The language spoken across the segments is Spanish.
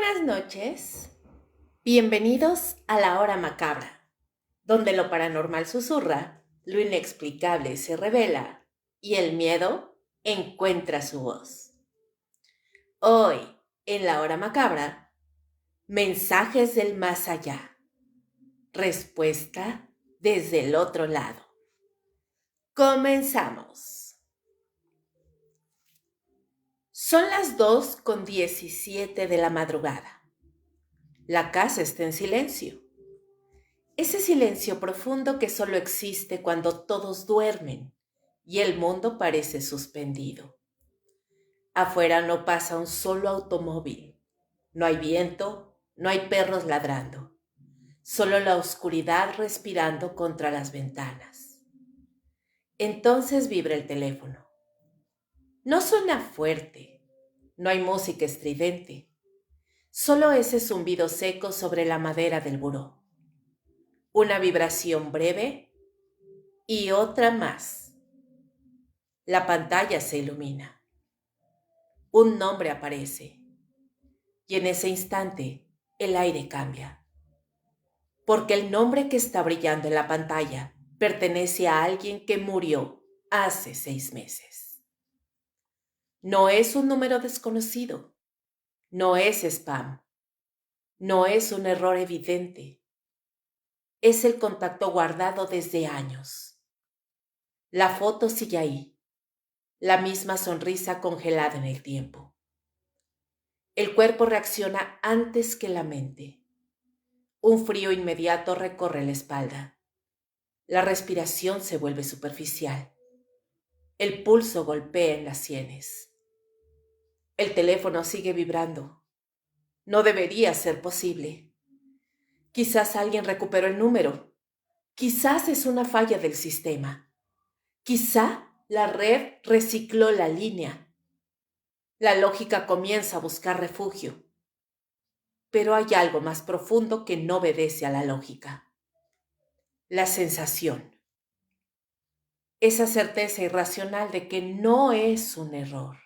Buenas noches. Bienvenidos a la hora macabra, donde lo paranormal susurra, lo inexplicable se revela y el miedo encuentra su voz. Hoy, en la hora macabra, mensajes del más allá. Respuesta desde el otro lado. Comenzamos. Son las 2:17 de la madrugada. La casa está en silencio. Ese silencio profundo que solo existe cuando todos duermen y el mundo parece suspendido. Afuera no pasa un solo automóvil. No hay viento, no hay perros ladrando. Solo la oscuridad respirando contra las ventanas. Entonces vibra el teléfono. No suena fuerte. No hay música estridente. Solo ese zumbido seco sobre la madera del buró. Una vibración breve y otra más. La pantalla se ilumina. Un nombre aparece. Y en ese instante, el aire cambia. Porque el nombre que está brillando en la pantalla pertenece a alguien que murió hace 6 meses. No es un número desconocido. No es spam. No es un error evidente. Es el contacto guardado desde años. La foto sigue ahí. La misma sonrisa congelada en el tiempo. El cuerpo reacciona antes que la mente. Un frío inmediato recorre la espalda. La respiración se vuelve superficial. El pulso golpea en las sienes. El teléfono sigue vibrando. No debería ser posible. Quizás alguien recuperó el número. Quizás es una falla del sistema. Quizá la red recicló la línea. La lógica comienza a buscar refugio. Pero hay algo más profundo que no obedece a la lógica. La sensación. Esa certeza irracional de que no es un error.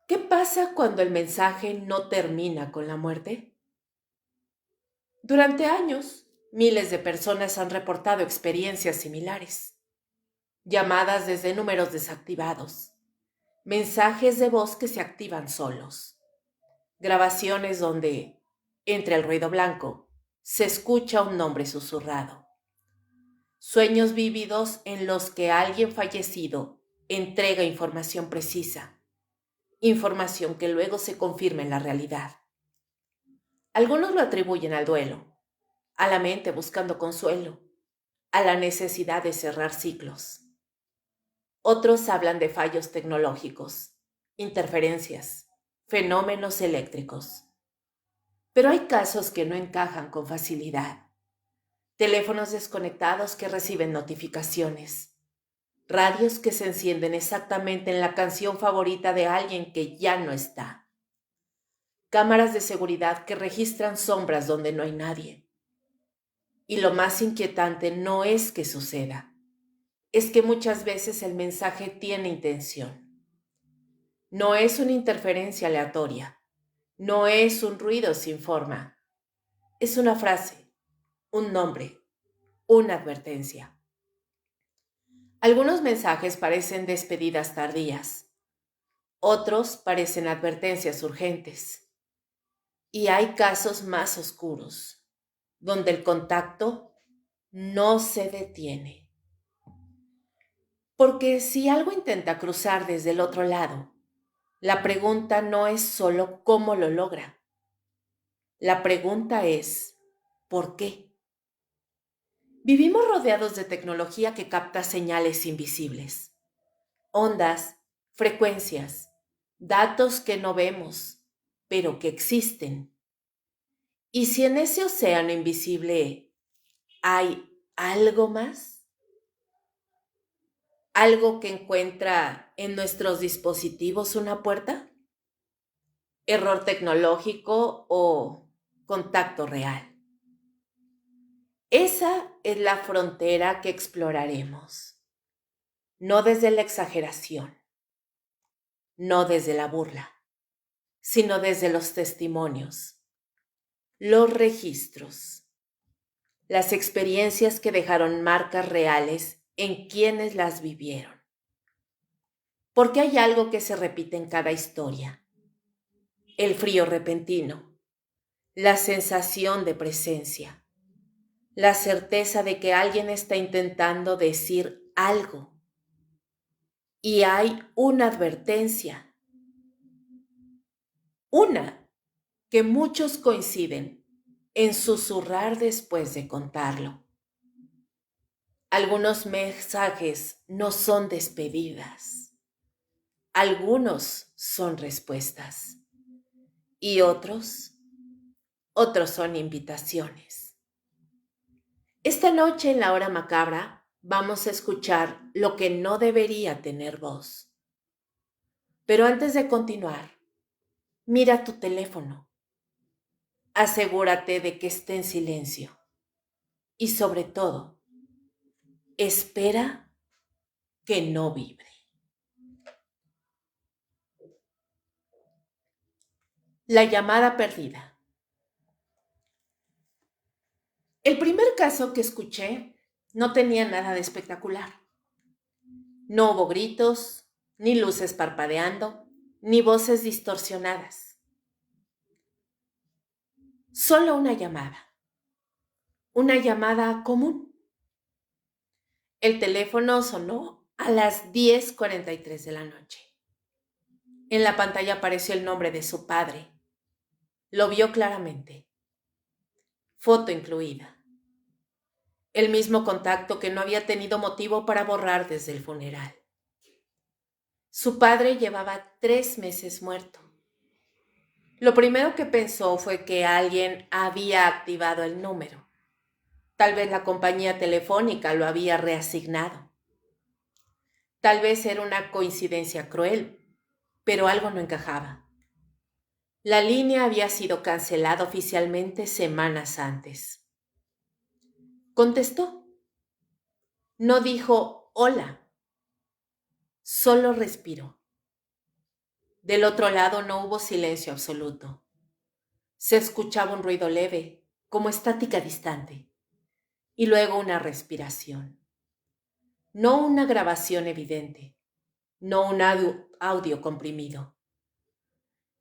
¿Qué pasa cuando el mensaje no termina con la muerte? Durante años, miles de personas han reportado experiencias similares. Llamadas desde números desactivados. Mensajes de voz que se activan solos. Grabaciones donde, entre el ruido blanco, se escucha un nombre susurrado. Sueños vívidos en los que alguien fallecido entrega información precisa, información que luego se confirma en la realidad. Algunos lo atribuyen al duelo, a la mente buscando consuelo, a la necesidad de cerrar ciclos. Otros hablan de fallos tecnológicos, interferencias, fenómenos eléctricos. Pero hay casos que no encajan con facilidad. Teléfonos desconectados que reciben notificaciones. Radios que se encienden exactamente en la canción favorita de alguien que ya no está. Cámaras de seguridad que registran sombras donde no hay nadie. Y lo más inquietante no es que suceda, es que muchas veces el mensaje tiene intención. No es una interferencia aleatoria, no es un ruido sin forma, es una frase, un nombre, una advertencia. Algunos mensajes parecen despedidas tardías, otros parecen advertencias urgentes. Y hay casos más oscuros, donde el contacto no se detiene. Porque si algo intenta cruzar desde el otro lado, la pregunta no es solo cómo lo logra. La pregunta es, ¿por qué? Vivimos rodeados de tecnología que capta señales invisibles, ondas, frecuencias, datos que no vemos, pero que existen. ¿Y si en ese océano invisible hay algo más? ¿Algo que encuentra en nuestros dispositivos una puerta? ¿Error tecnológico o contacto real? Esa es la frontera que exploraremos, no desde la exageración, no desde la burla, sino desde los testimonios, los registros, las experiencias que dejaron marcas reales en quienes las vivieron. Porque hay algo que se repite en cada historia: el frío repentino, la sensación de presencia, la certeza de que alguien está intentando decir algo. Y hay una advertencia, una que muchos coinciden en susurrar después de contarlo. Algunos mensajes no son despedidas, algunos son respuestas y otros son invitaciones. Esta noche en la hora macabra vamos a escuchar lo que no debería tener voz. Pero antes de continuar, mira tu teléfono. Asegúrate de que esté en silencio. Y sobre todo, espera que no vibre. La llamada perdida. El primer caso que escuché no tenía nada de espectacular. No hubo gritos, ni luces parpadeando, ni voces distorsionadas. Solo una llamada común. El teléfono sonó a las 10:43 de la noche. En la pantalla apareció el nombre de su padre. Lo vio claramente. Foto incluida. El mismo contacto que no había tenido motivo para borrar desde el funeral. Su padre llevaba 3 meses muerto. Lo primero que pensó fue que alguien había activado el número. Tal vez la compañía telefónica lo había reasignado. Tal vez era una coincidencia cruel, pero algo no encajaba. La línea había sido cancelada oficialmente semanas antes. Contestó. No dijo hola, solo respiró. Del otro lado no hubo silencio absoluto. Se escuchaba un ruido leve, como estática distante, y luego una respiración. No una grabación evidente, no un audio comprimido.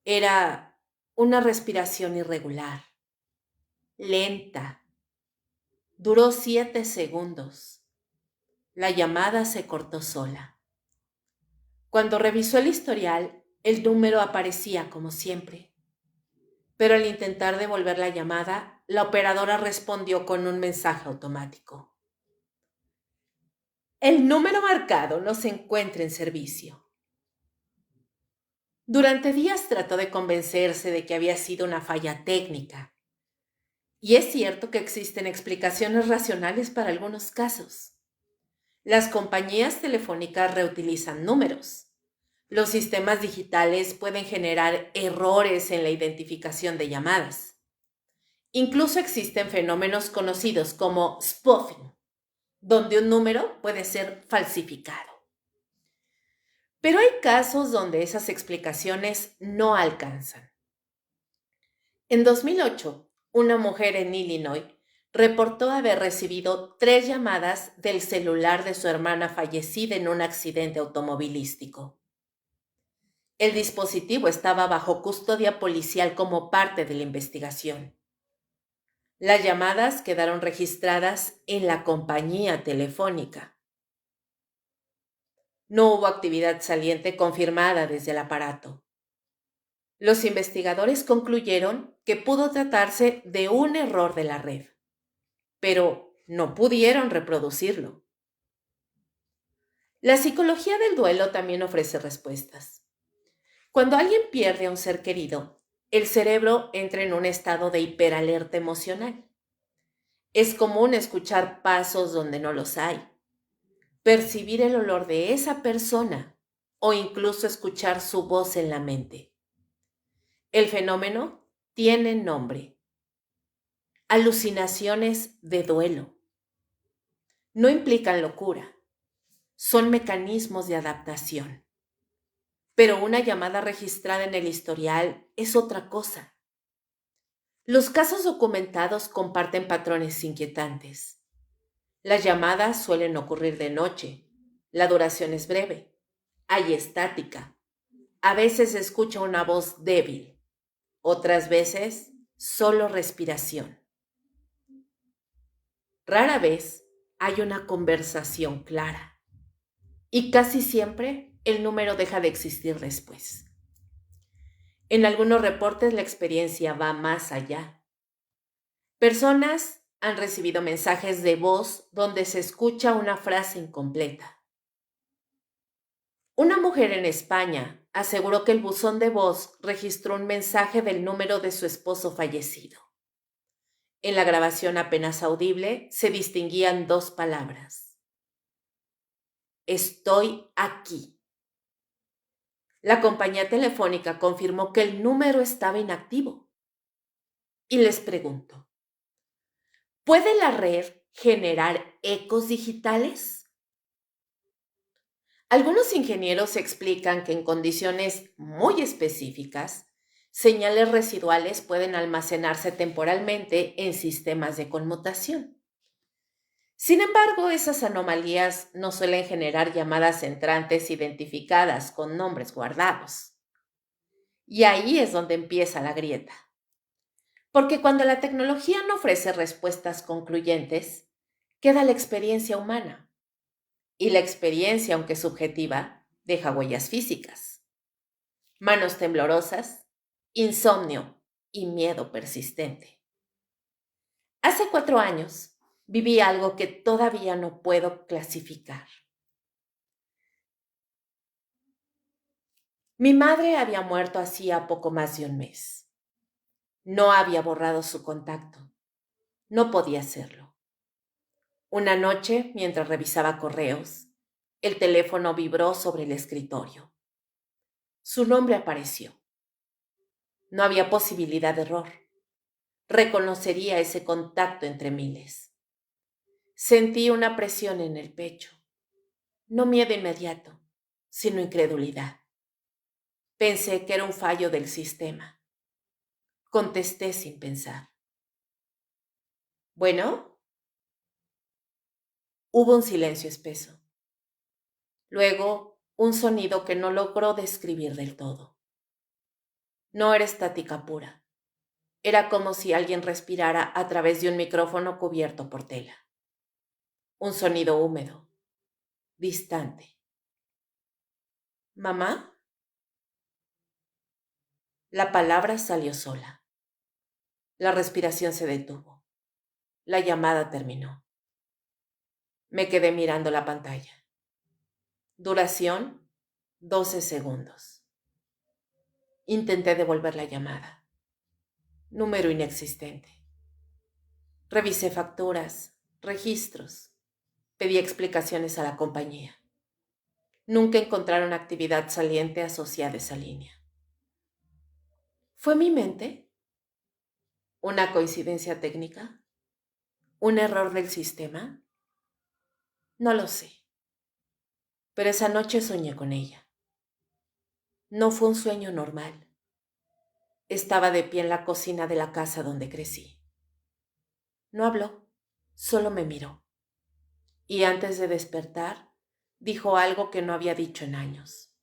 Era una respiración irregular, lenta. Duró 7 segundos. La llamada se cortó sola. Cuando revisó el historial, el número aparecía como siempre. Pero al intentar devolver la llamada, la operadora respondió con un mensaje automático. El número marcado no se encuentra en servicio. Durante días trató de convencerse de que había sido una falla técnica. Y es cierto que existen explicaciones racionales para algunos casos. Las compañías telefónicas reutilizan números. Los sistemas digitales pueden generar errores en la identificación de llamadas. Incluso existen fenómenos conocidos como spoofing, donde un número puede ser falsificado. Pero hay casos donde esas explicaciones no alcanzan. En 2008, una mujer en Illinois reportó haber recibido 3 llamadas del celular de su hermana fallecida en un accidente automovilístico. El dispositivo estaba bajo custodia policial como parte de la investigación. Las llamadas quedaron registradas en la compañía telefónica. No hubo actividad saliente confirmada desde el aparato. Los investigadores concluyeron que pudo tratarse de un error de la red, pero no pudieron reproducirlo. La psicología del duelo también ofrece respuestas. Cuando alguien pierde a un ser querido, el cerebro entra en un estado de hiperalerta emocional. Es común escuchar pasos donde no los hay, percibir el olor de esa persona o incluso escuchar su voz en la mente. El fenómeno tiene nombre: alucinaciones de duelo. No implican locura, son mecanismos de adaptación. Pero una llamada registrada en el historial es otra cosa. Los casos documentados comparten patrones inquietantes. Las llamadas suelen ocurrir de noche. La duración es breve. Hay estática. A veces se escucha una voz débil. Otras veces, solo respiración. Rara vez hay una conversación clara. Y casi siempre el número deja de existir después. En algunos reportes la experiencia va más allá. Personas han recibido mensajes de voz donde se escucha una frase incompleta. Una mujer en España aseguró que el buzón de voz registró un mensaje del número de su esposo fallecido. En la grabación apenas audible se distinguían dos palabras. Estoy aquí. La compañía telefónica confirmó que el número estaba inactivo. Y les pregunto, ¿puede la red generar ecos digitales? Algunos ingenieros explican que en condiciones muy específicas, señales residuales pueden almacenarse temporalmente en sistemas de conmutación. Sin embargo, esas anomalías no suelen generar llamadas entrantes identificadas con nombres guardados. Y ahí es donde empieza la grieta. Porque cuando la tecnología no ofrece respuestas concluyentes, queda la experiencia humana. Y la experiencia, aunque subjetiva, deja huellas físicas. Manos temblorosas, insomnio y miedo persistente. Hace 4 años viví algo que todavía no puedo clasificar. Mi madre había muerto hacía poco más de un mes. No había borrado su contacto. No podía hacerlo. Una noche, mientras revisaba correos, el teléfono vibró sobre el escritorio. Su nombre apareció. No había posibilidad de error. Reconocería ese contacto entre miles. Sentí una presión en el pecho. No miedo inmediato, sino incredulidad. Pensé que era un fallo del sistema. Contesté sin pensar. ¿Bueno? Hubo un silencio espeso. Luego, un sonido que no logró describir del todo. No era estática pura. Era como si alguien respirara a través de un micrófono cubierto por tela. Un sonido húmedo, distante. ¿Mamá? La palabra salió sola. La respiración se detuvo. La llamada terminó. Me quedé mirando la pantalla. Duración, 12 segundos. Intenté devolver la llamada. Número inexistente. Revisé facturas, registros. Pedí explicaciones a la compañía. Nunca encontraron actividad saliente asociada a esa línea. ¿Fue mi mente? ¿Una coincidencia técnica? ¿Un error del sistema? No lo sé. Pero esa noche soñé con ella. No fue un sueño normal. Estaba de pie en la cocina de la casa donde crecí. No habló, solo me miró. Y antes de despertar, dijo algo que no había dicho en años.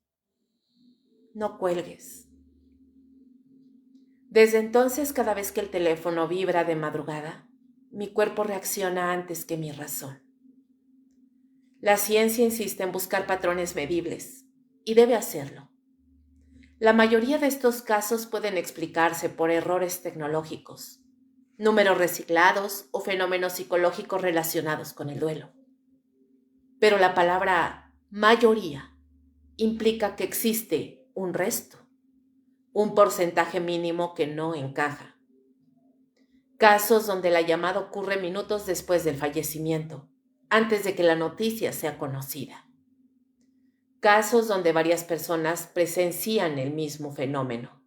No cuelgues. Desde entonces, cada vez que el teléfono vibra de madrugada, mi cuerpo reacciona antes que mi razón. La ciencia insiste en buscar patrones medibles, y debe hacerlo. La mayoría de estos casos pueden explicarse por errores tecnológicos, números reciclados o fenómenos psicológicos relacionados con el duelo. Pero la palabra mayoría implica que existe un resto, un porcentaje mínimo que no encaja. Casos donde la llamada ocurre minutos después del fallecimiento, antes de que la noticia sea conocida. Casos donde varias personas presencian el mismo fenómeno.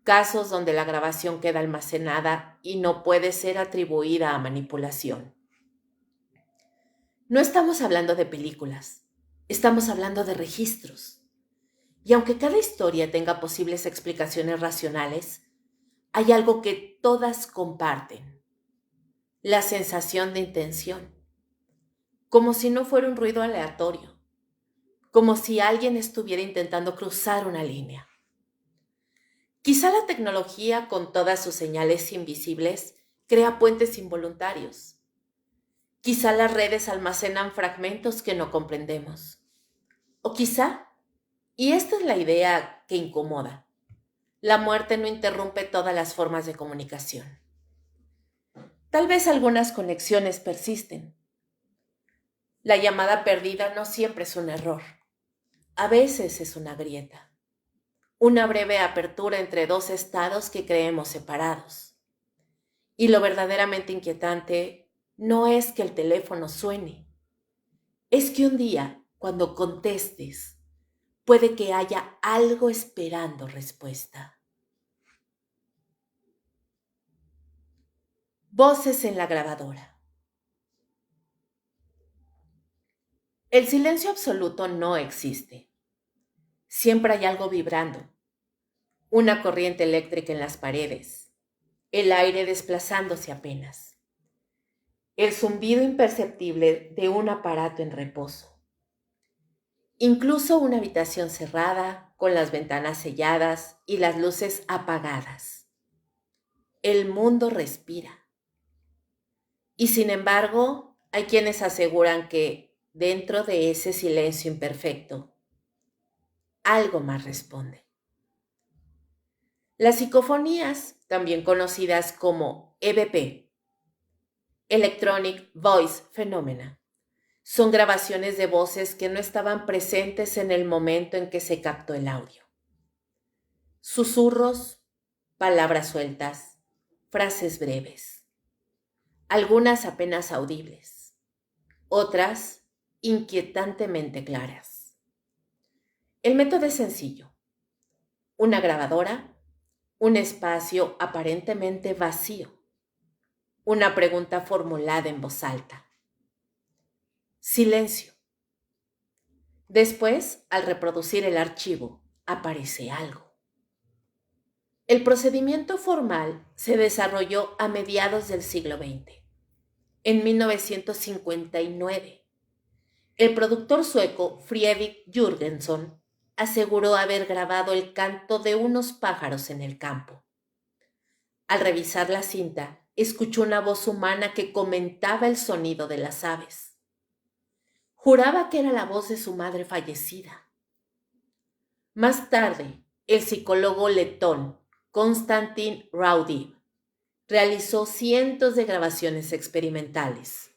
Casos donde la grabación queda almacenada y no puede ser atribuida a manipulación. No estamos hablando de películas, estamos hablando de registros. Y aunque cada historia tenga posibles explicaciones racionales, hay algo que todas comparten: la sensación de intención, como si no fuera un ruido aleatorio, como si alguien estuviera intentando cruzar una línea. Quizá la tecnología, con todas sus señales invisibles, crea puentes involuntarios. Quizá las redes almacenan fragmentos que no comprendemos. O quizá, y esta es la idea que incomoda, la muerte no interrumpe todas las formas de comunicación. Tal vez algunas conexiones persisten. La llamada perdida no siempre es un error. A veces es una grieta, una breve apertura entre dos estados que creemos separados. Y lo verdaderamente inquietante no es que el teléfono suene, es que un día, cuando contestes, puede que haya algo esperando respuesta. Voces en la grabadora. El silencio absoluto no existe. Siempre hay algo vibrando, una corriente eléctrica en las paredes, el aire desplazándose apenas, el zumbido imperceptible de un aparato en reposo. Incluso una habitación cerrada, con las ventanas selladas y las luces apagadas. El mundo respira. Y sin embargo, hay quienes aseguran que dentro de ese silencio imperfecto, algo más responde. Las psicofonías, también conocidas como EVP, Electronic Voice Phenomena, son grabaciones de voces que no estaban presentes en el momento en que se captó el audio. Susurros, palabras sueltas, frases breves, algunas apenas audibles, otras inquietantemente claras. El método es sencillo: una grabadora, un espacio aparentemente vacío, una pregunta formulada en voz alta. Silencio. Después, al reproducir el archivo, aparece algo. El procedimiento formal se desarrolló a mediados del siglo XX. En 1959, el productor sueco Fredrik Jürgenson aseguró haber grabado el canto de unos pájaros en el campo. Al revisar la cinta, escuchó una voz humana que comentaba el sonido de las aves. Juraba que era la voz de su madre fallecida. Más tarde, el psicólogo letón Konstantin Raudive realizó cientos de grabaciones experimentales.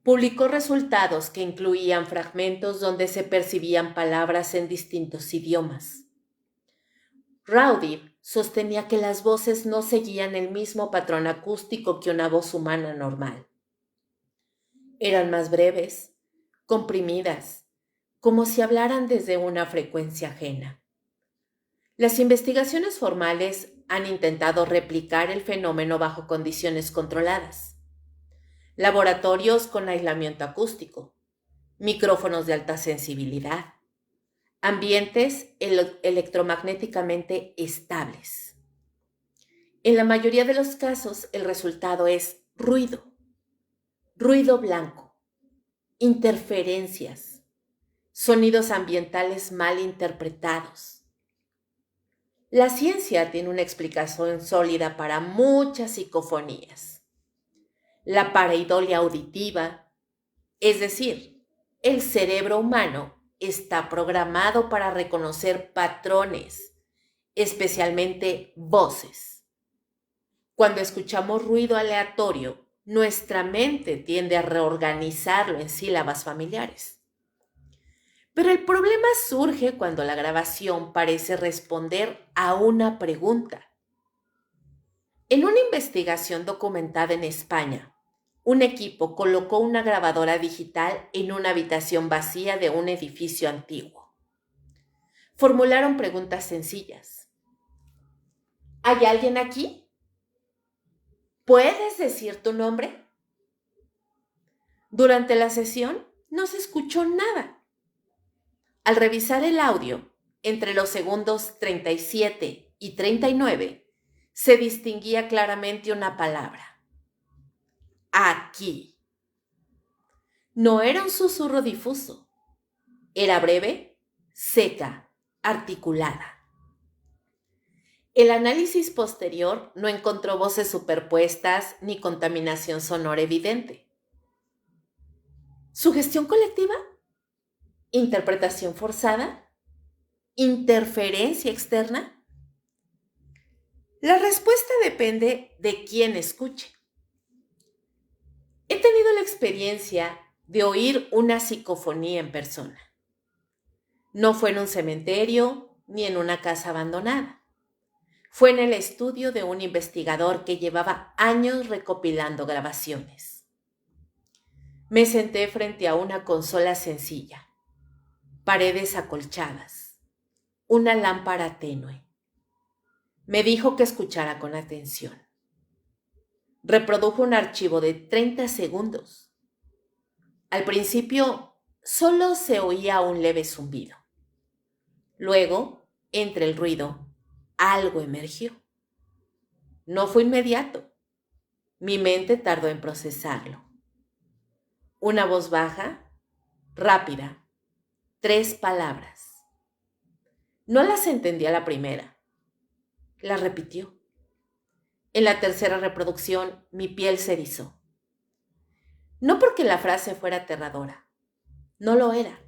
Publicó resultados que incluían fragmentos donde se percibían palabras en distintos idiomas. Raudive sostenía que las voces no seguían el mismo patrón acústico que una voz humana normal. Eran más breves, comprimidas, como si hablaran desde una frecuencia ajena. Las investigaciones formales han intentado replicar el fenómeno bajo condiciones controladas. Laboratorios con aislamiento acústico, micrófonos de alta sensibilidad, ambientes electromagnéticamente estables. En la mayoría de los casos, el resultado es ruido blanco, interferencias, sonidos ambientales mal interpretados. La ciencia tiene una explicación sólida para muchas psicofonías. La pareidolia auditiva, es decir, el cerebro humano está programado para reconocer patrones, especialmente voces. Cuando escuchamos ruido aleatorio, nuestra mente tiende a reorganizarlo en sílabas familiares. Pero el problema surge cuando la grabación parece responder a una pregunta. En una investigación documentada en España, un equipo colocó una grabadora digital en una habitación vacía de un edificio antiguo. Formularon preguntas sencillas. ¿Hay alguien aquí? ¿Puedes decir tu nombre? Durante la sesión no se escuchó nada. Al revisar el audio, entre los segundos 37 y 39, se distinguía claramente una palabra. Aquí. No era un susurro difuso. Era breve, seca, articulada. El análisis posterior no encontró voces superpuestas ni contaminación sonora evidente. ¿Sugestión colectiva? ¿Interpretación forzada? ¿Interferencia externa? La respuesta depende de quién escuche. He tenido la experiencia de oír una psicofonía en persona. No fue en un cementerio ni en una casa abandonada. Fue en el estudio de un investigador que llevaba años recopilando grabaciones. Me senté frente a una consola sencilla, paredes acolchadas, una lámpara tenue. Me dijo que escuchara con atención. Reprodujo un archivo de 30 segundos. Al principio solo se oía un leve zumbido. Luego, entre el ruido, algo emergió. No fue inmediato. Mi mente tardó en procesarlo. Una voz baja, rápida, 3 palabras. No las entendí a la primera. La repitió. En la tercera reproducción, mi piel se erizó. No porque la frase fuera aterradora. No lo era.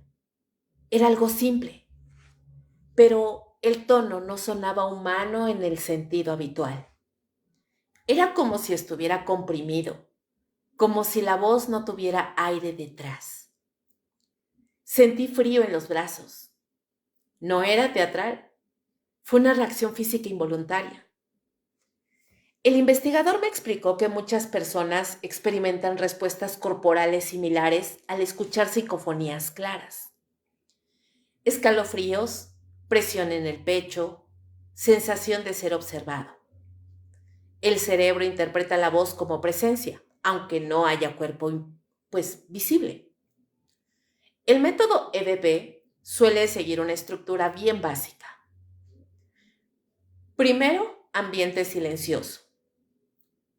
Era algo simple. Pero el tono no sonaba humano en el sentido habitual. Era como si estuviera comprimido, como si la voz no tuviera aire detrás. Sentí frío en los brazos. No era teatral. Fue una reacción física involuntaria. El investigador me explicó que muchas personas experimentan respuestas corporales similares al escuchar psicofonías claras. Escalofríos, presión en el pecho, sensación de ser observado. El cerebro interpreta la voz como presencia, aunque no haya cuerpo, visible. El método EDP suele seguir una estructura bien básica. Primero, ambiente silencioso.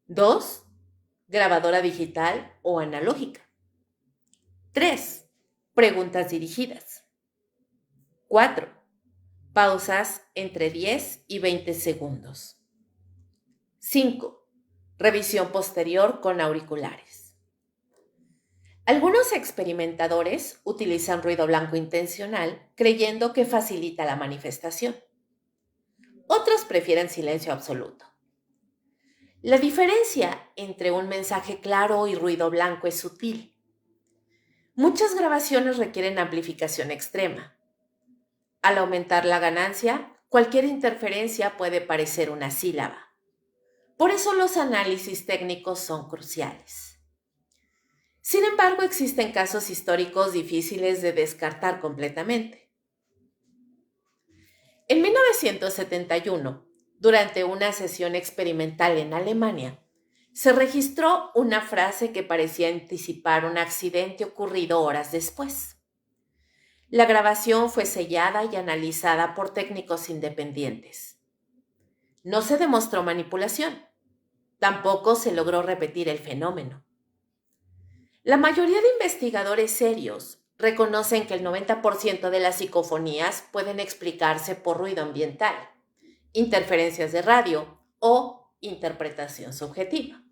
2, grabadora digital o analógica. 3, preguntas dirigidas. 4, pausas entre 10 y 20 segundos. 5, revisión posterior con auriculares. Algunos experimentadores utilizan ruido blanco intencional creyendo que facilita la manifestación. Otros prefieren silencio absoluto. La diferencia entre un mensaje claro y ruido blanco es sutil. Muchas grabaciones requieren amplificación extrema. Al aumentar la ganancia, cualquier interferencia puede parecer una sílaba. Por eso los análisis técnicos son cruciales. Sin embargo, existen casos históricos difíciles de descartar completamente. En 1971, durante una sesión experimental en Alemania, se registró una frase que parecía anticipar un accidente ocurrido horas después. La grabación fue sellada y analizada por técnicos independientes. No se demostró manipulación. Tampoco se logró repetir el fenómeno. La mayoría de investigadores serios reconocen que el 90% de las psicofonías pueden explicarse por ruido ambiental, interferencias de radio o interpretación subjetiva.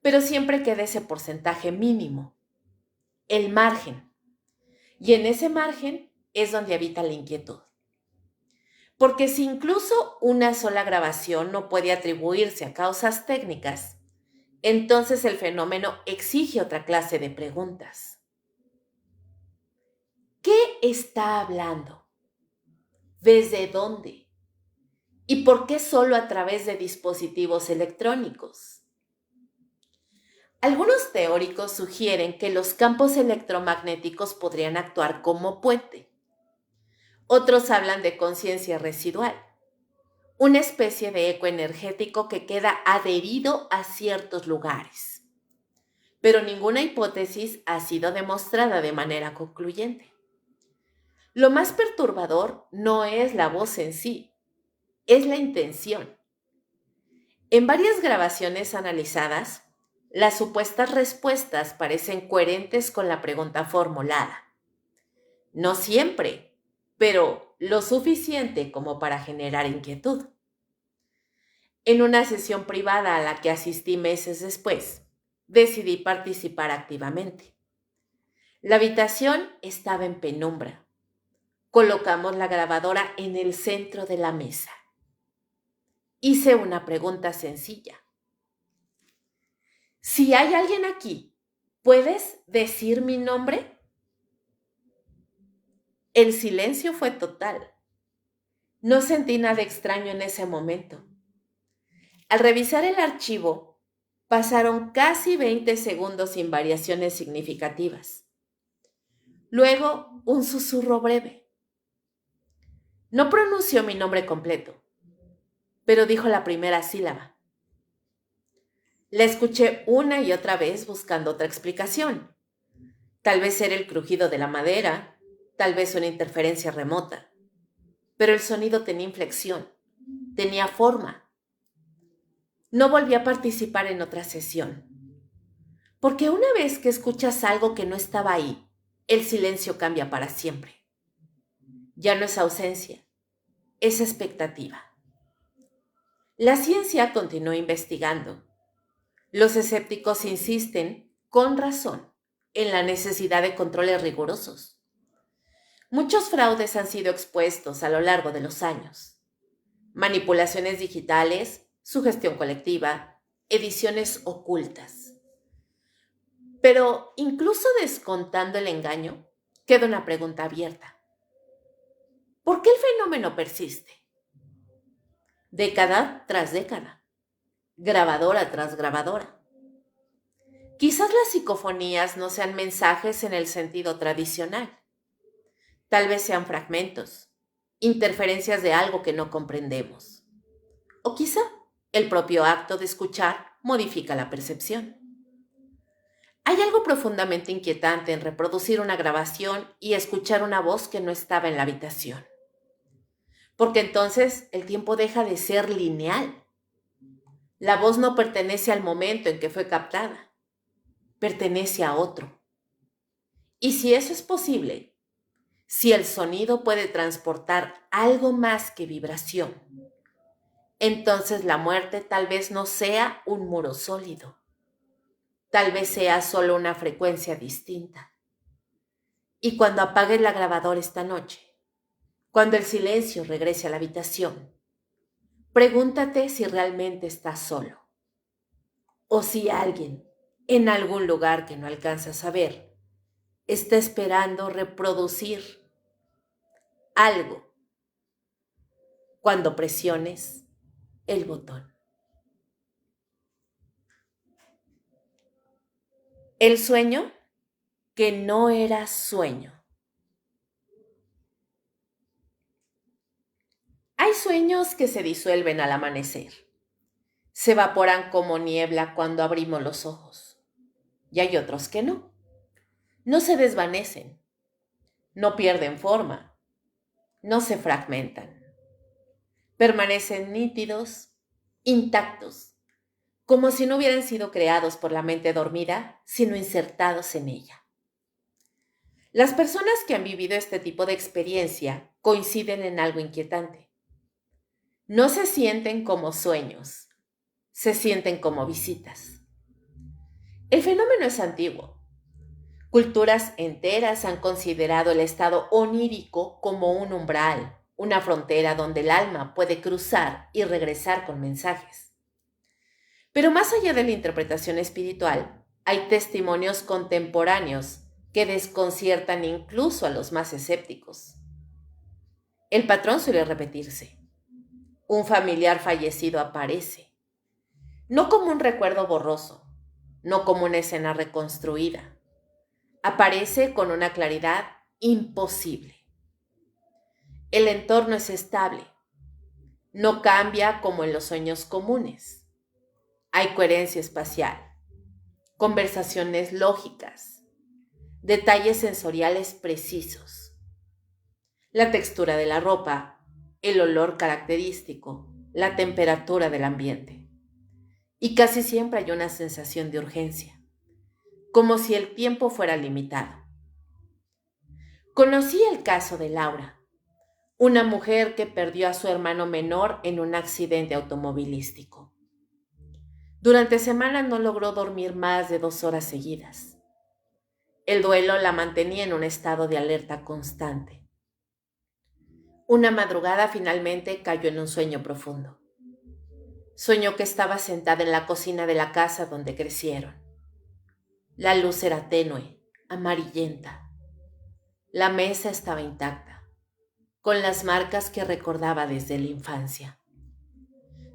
Pero siempre queda ese porcentaje mínimo, el margen. Y en ese margen es donde habita la inquietud. Porque si incluso una sola grabación no puede atribuirse a causas técnicas, entonces el fenómeno exige otra clase de preguntas. ¿Qué está hablando? ¿Desde dónde? ¿Y por qué solo a través de dispositivos electrónicos? Algunos teóricos sugieren que los campos electromagnéticos podrían actuar como puente. Otros hablan de conciencia residual, una especie de eco energético que queda adherido a ciertos lugares. Pero ninguna hipótesis ha sido demostrada de manera concluyente. Lo más perturbador no es la voz en sí, es la intención. En varias grabaciones analizadas, las supuestas respuestas parecen coherentes con la pregunta formulada. No siempre, pero lo suficiente como para generar inquietud. En una sesión privada a la que asistí meses después, decidí participar activamente. La habitación estaba en penumbra. Colocamos la grabadora en el centro de la mesa. Hice una pregunta sencilla. Si hay alguien aquí, ¿puedes decir mi nombre? El silencio fue total. No sentí nada extraño en ese momento. Al revisar el archivo, pasaron casi 20 segundos sin variaciones significativas. Luego, un susurro breve. No pronunció mi nombre completo, pero dijo la primera sílaba. La escuché una y otra vez buscando otra explicación. Tal vez era el crujido de la madera, tal vez una interferencia remota. Pero el sonido tenía inflexión, tenía forma. No volví a participar en otra sesión. Porque una vez que escuchas algo que no estaba ahí, el silencio cambia para siempre. Ya no es ausencia, es expectativa. La ciencia continúa investigando. Los escépticos insisten, con razón, en la necesidad de controles rigurosos. Muchos fraudes han sido expuestos a lo largo de los años. Manipulaciones digitales, sugestión colectiva, ediciones ocultas. Pero incluso descontando el engaño, queda una pregunta abierta. ¿Por qué el fenómeno persiste? Década tras década, grabadora tras grabadora. Quizás las psicofonías no sean mensajes en el sentido tradicional. Tal vez sean fragmentos, interferencias de algo que no comprendemos. O quizá el propio acto de escuchar modifica la percepción. Hay algo profundamente inquietante en reproducir una grabación y escuchar una voz que no estaba en la habitación. Porque entonces el tiempo deja de ser lineal. La voz no pertenece al momento en que fue captada, pertenece a otro. Y si eso es posible, si el sonido puede transportar algo más que vibración, entonces la muerte tal vez no sea un muro sólido, tal vez sea solo una frecuencia distinta. Y cuando apagues la grabadora esta noche, cuando el silencio regrese a la habitación, pregúntate si realmente estás solo, o si alguien, en algún lugar que no alcanzas a ver, está esperando reproducir algo cuando presiones el botón. El sueño que no era sueño. Hay sueños que se disuelven al amanecer, se evaporan como niebla cuando abrimos los ojos, y hay otros que no. No se desvanecen, no pierden forma, no se fragmentan. Permanecen nítidos, intactos, como si no hubieran sido creados por la mente dormida, sino insertados en ella. Las personas que han vivido este tipo de experiencia coinciden en algo inquietante. No se sienten como sueños, se sienten como visitas. El fenómeno es antiguo. Culturas enteras han considerado el estado onírico como un umbral, una frontera donde el alma puede cruzar y regresar con mensajes. Pero más allá de la interpretación espiritual, hay testimonios contemporáneos que desconciertan incluso a los más escépticos. El patrón suele repetirse. Un familiar fallecido aparece, no como un recuerdo borroso, no como una escena reconstruida. Aparece con una claridad imposible. El entorno es estable, no cambia como en los sueños comunes. Hay coherencia espacial, conversaciones lógicas, detalles sensoriales precisos. la textura de la ropa, el olor característico, la temperatura del ambiente. Y casi siempre hay una sensación de urgencia, como si el tiempo fuera limitado. Conocí el caso de Laura, una mujer que perdió a su hermano menor en un accidente automovilístico. Durante semanas no logró dormir más de 2 horas seguidas. El duelo la mantenía en un estado de alerta constante. Una madrugada finalmente cayó en un sueño profundo. Soñó que estaba sentada en la cocina de la casa donde crecieron. La luz era tenue, amarillenta. La mesa estaba intacta, con las marcas que recordaba desde la infancia.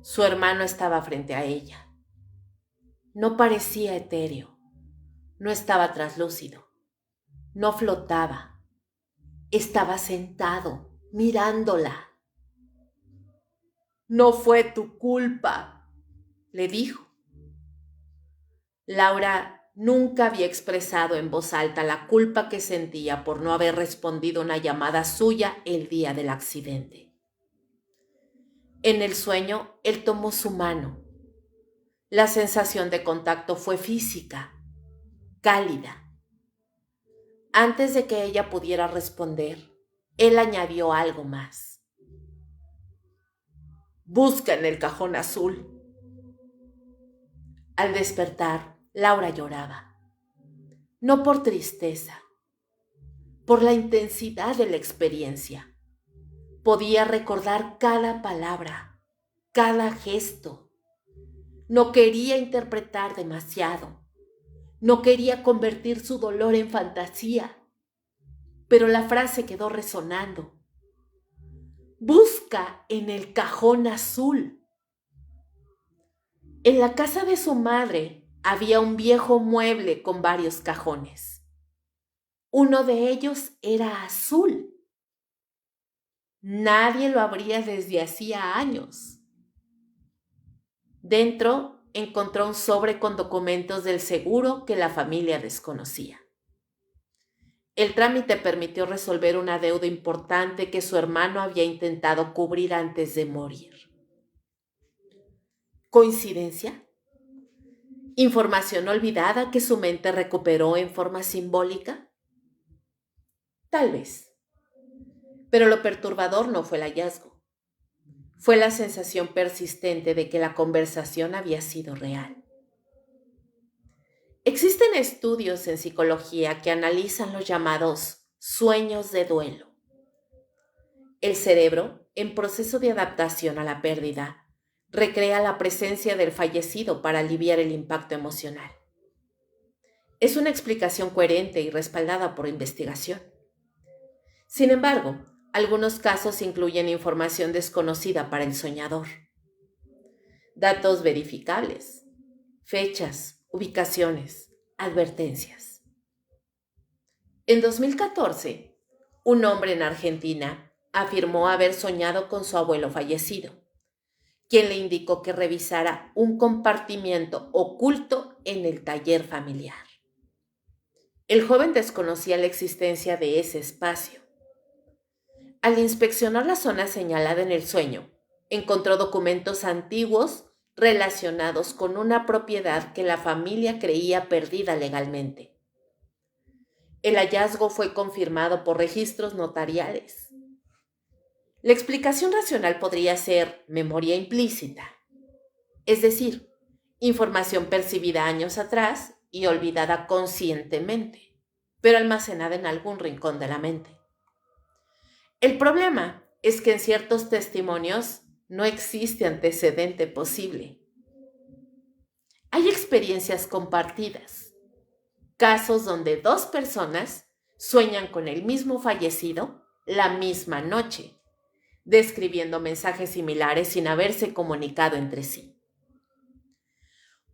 Su hermano estaba frente a ella. No parecía etéreo, no estaba traslúcido, no flotaba. Estaba sentado, mirándola. No fue tu culpa, le dijo. Laura nunca había expresado en voz alta la culpa que sentía por no haber respondido a una llamada suya el día del accidente. En el sueño, él tomó su mano. La sensación de contacto fue física, cálida. Antes de que ella pudiera responder, él añadió algo más. Busca en el cajón azul. Al despertar, Laura lloraba. No por tristeza, por la intensidad de la experiencia. Podía recordar cada palabra, cada gesto. No quería interpretar demasiado. No quería convertir su dolor en fantasía. Pero la frase quedó resonando. Busca en el cajón azul. En la casa de su madre había un viejo mueble con varios cajones. Uno de ellos era azul. Nadie lo abría desde hacía años. Dentro encontró un sobre con documentos del seguro que la familia desconocía. El trámite permitió resolver una deuda importante que su hermano había intentado cubrir antes de morir. ¿Coincidencia? ¿Información olvidada que su mente recuperó en forma simbólica? Tal vez. Pero lo perturbador no fue el hallazgo. Fue la sensación persistente de que la conversación había sido real. Existen estudios en psicología que analizan los llamados sueños de duelo. El cerebro, en proceso de adaptación a la pérdida, recrea la presencia del fallecido para aliviar el impacto emocional. Es una explicación coherente y respaldada por investigación. Sin embargo, algunos casos incluyen información desconocida para el soñador. Datos verificables, fechas, ubicaciones, advertencias. En 2014, un hombre en Argentina afirmó haber soñado con su abuelo fallecido, quien le indicó que revisara un compartimiento oculto en el taller familiar. El joven desconocía la existencia de ese espacio. Al inspeccionar la zona señalada en el sueño, encontró documentos antiguos relacionados con una propiedad que la familia creía perdida legalmente. El hallazgo fue confirmado por registros notariales. La explicación racional podría ser memoria implícita, es decir, información percibida años atrás y olvidada conscientemente, pero almacenada en algún rincón de la mente. El problema es que en ciertos testimonios no existe antecedente posible. Hay experiencias compartidas, casos donde 2 personas sueñan con el mismo fallecido la misma noche, describiendo mensajes similares sin haberse comunicado entre sí.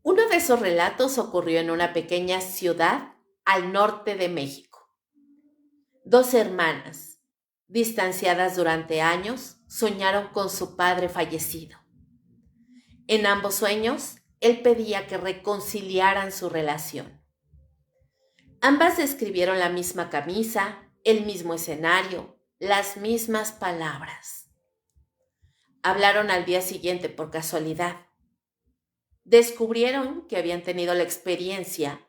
Uno de esos relatos ocurrió en una pequeña ciudad al norte de México. 2 hermanas, distanciadas durante años, soñaron con su padre fallecido. En ambos sueños, él pedía que reconciliaran su relación. Ambas describieron la misma camisa, el mismo escenario, las mismas palabras. Hablaron al día siguiente por casualidad. Descubrieron que habían tenido la experiencia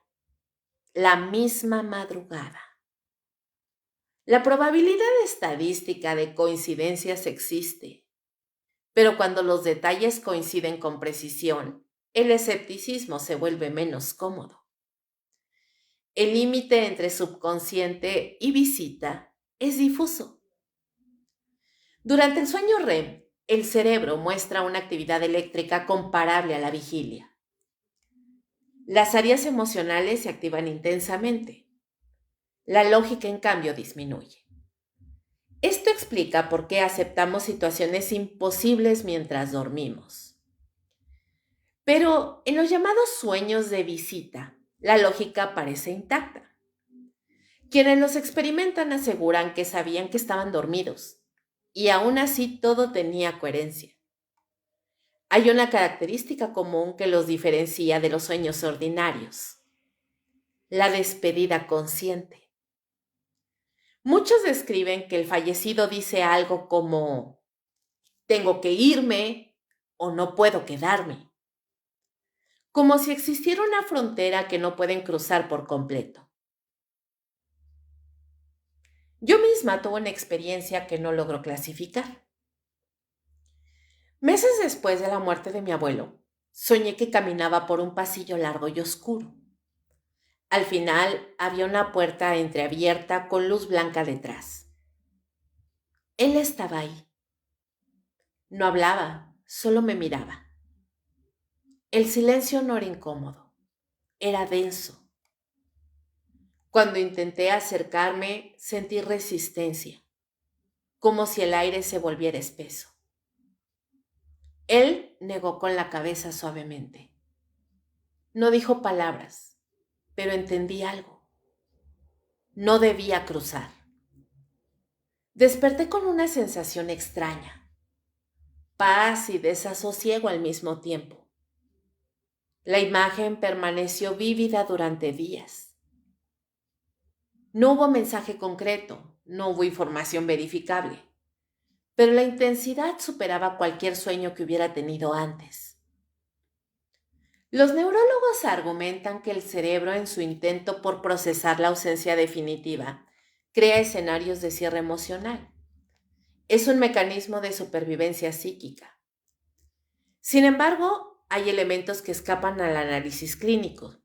la misma madrugada. La probabilidad estadística de coincidencias existe, pero cuando los detalles coinciden con precisión, el escepticismo se vuelve menos cómodo. El límite entre subconsciente y visita es difuso. Durante el sueño REM, el cerebro muestra una actividad eléctrica comparable a la vigilia. Las áreas emocionales se activan intensamente. La lógica, en cambio, disminuye. Esto explica por qué aceptamos situaciones imposibles mientras dormimos. Pero en los llamados sueños de visita, la lógica parece intacta. Quienes los experimentan aseguran que sabían que estaban dormidos, y aún así todo tenía coherencia. Hay una característica común que los diferencia de los sueños ordinarios: la despedida consciente. Muchos describen que el fallecido dice algo como «tengo que irme» o «no puedo quedarme», como si existiera una frontera que no pueden cruzar por completo. Yo misma tuve una experiencia que no logro clasificar. Meses después de la muerte de mi abuelo, soñé que caminaba por un pasillo largo y oscuro. Al final había una puerta entreabierta con luz blanca detrás. Él estaba ahí. No hablaba, solo me miraba. El silencio no era incómodo, era denso. Cuando intenté acercarme, sentí resistencia, como si el aire se volviera espeso. Él negó con la cabeza suavemente. No dijo palabras, pero entendí algo. No debía cruzar. Desperté con una sensación extraña, paz y desasosiego al mismo tiempo. La imagen permaneció vívida durante días. No hubo mensaje concreto, no hubo información verificable, pero la intensidad superaba cualquier sueño que hubiera tenido antes. Los neurólogos argumentan que el cerebro, en su intento por procesar la ausencia definitiva, crea escenarios de cierre emocional. Es un mecanismo de supervivencia psíquica. Sin embargo, hay elementos que escapan al análisis clínico.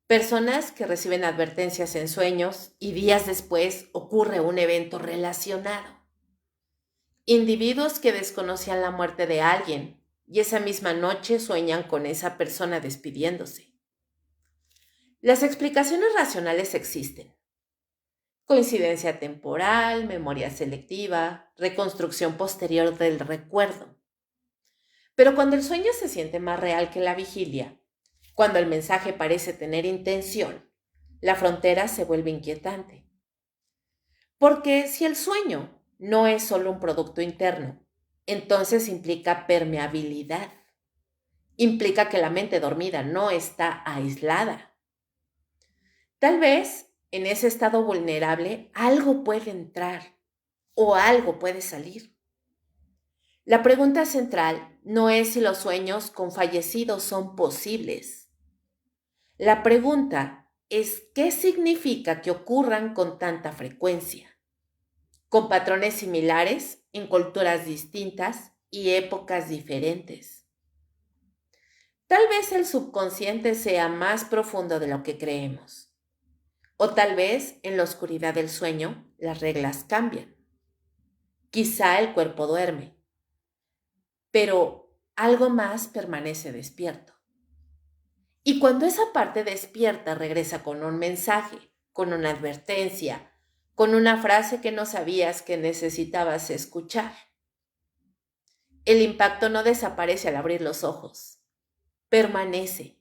Personas que reciben advertencias en sueños y días después ocurre un evento relacionado. Individuos que desconocían la muerte de alguien y esa misma noche sueñan con esa persona despidiéndose. Las explicaciones racionales existen: coincidencia temporal, memoria selectiva, reconstrucción posterior del recuerdo. Pero cuando el sueño se siente más real que la vigilia, cuando el mensaje parece tener intención, la frontera se vuelve inquietante. Porque si el sueño no es solo un producto interno, entonces implica permeabilidad. Implica que la mente dormida no está aislada. Tal vez en ese estado vulnerable algo puede entrar o algo puede salir. La pregunta central no es si los sueños con fallecidos son posibles. La pregunta es qué significa que ocurran con tanta frecuencia, con patrones similares en culturas distintas y épocas diferentes. Tal vez el subconsciente sea más profundo de lo que creemos. O tal vez en la oscuridad del sueño las reglas cambian. Quizá el cuerpo duerme, pero algo más permanece despierto. Y cuando esa parte despierta regresa con un mensaje, con una advertencia, con una frase que no sabías que necesitabas escuchar, el impacto no desaparece al abrir los ojos, permanece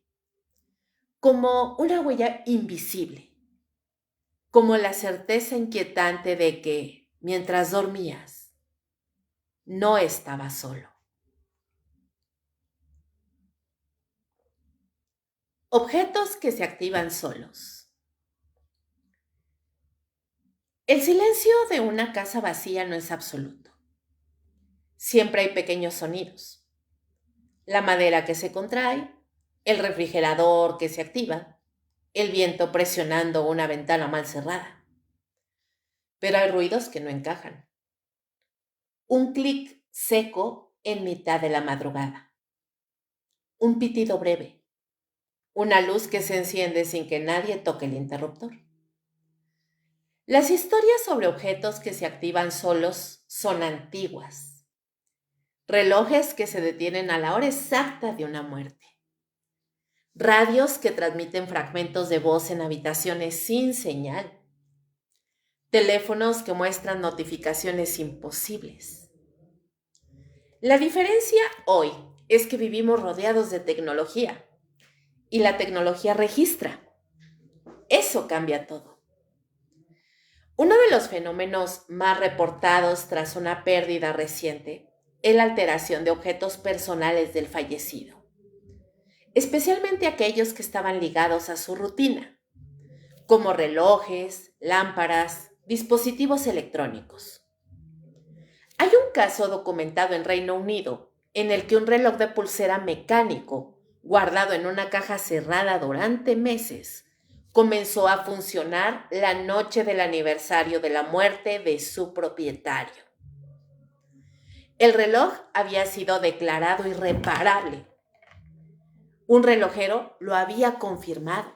como una huella invisible, como la certeza inquietante de que, mientras dormías, no estabas solo. Objetos que se activan solos. El silencio de una casa vacía no es absoluto. Siempre hay pequeños sonidos. La madera que se contrae, el refrigerador que se activa, el viento presionando una ventana mal cerrada. Pero hay ruidos que no encajan. Un clic seco en mitad de la madrugada. Un pitido breve. Una luz que se enciende sin que nadie toque el interruptor. Las historias sobre objetos que se activan solos son antiguas. Relojes que se detienen a la hora exacta de una muerte. Radios que transmiten fragmentos de voz en habitaciones sin señal. Teléfonos que muestran notificaciones imposibles. La diferencia hoy es que vivimos rodeados de tecnología y la tecnología registra. Eso cambia todo. Uno de los fenómenos más reportados tras una pérdida reciente es la alteración de objetos personales del fallecido, especialmente aquellos que estaban ligados a su rutina, como relojes, lámparas, dispositivos electrónicos. Hay un caso documentado en Reino Unido en el que un reloj de pulsera mecánico, guardado en una caja cerrada durante meses, comenzó a funcionar la noche del aniversario de la muerte de su propietario. El reloj había sido declarado irreparable. Un relojero lo había confirmado.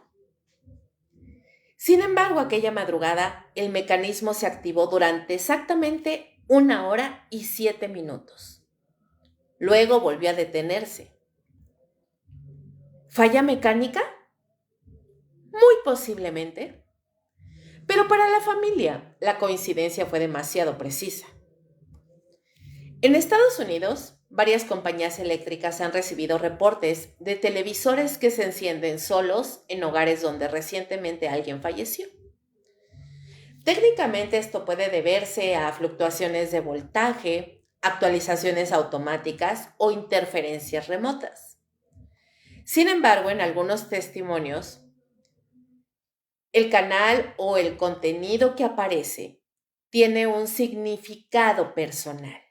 Sin embargo, aquella madrugada, el mecanismo se activó durante exactamente 1 hora y 7 minutos. Luego volvió a detenerse. ¿Falla mecánica? Muy posiblemente. Pero para la familia, la coincidencia fue demasiado precisa. En Estados Unidos, varias compañías eléctricas han recibido reportes de televisores que se encienden solos en hogares donde recientemente alguien falleció. Técnicamente esto puede deberse a fluctuaciones de voltaje, actualizaciones automáticas o interferencias remotas. Sin embargo, en algunos testimonios, el canal o el contenido que aparece tiene un significado personal.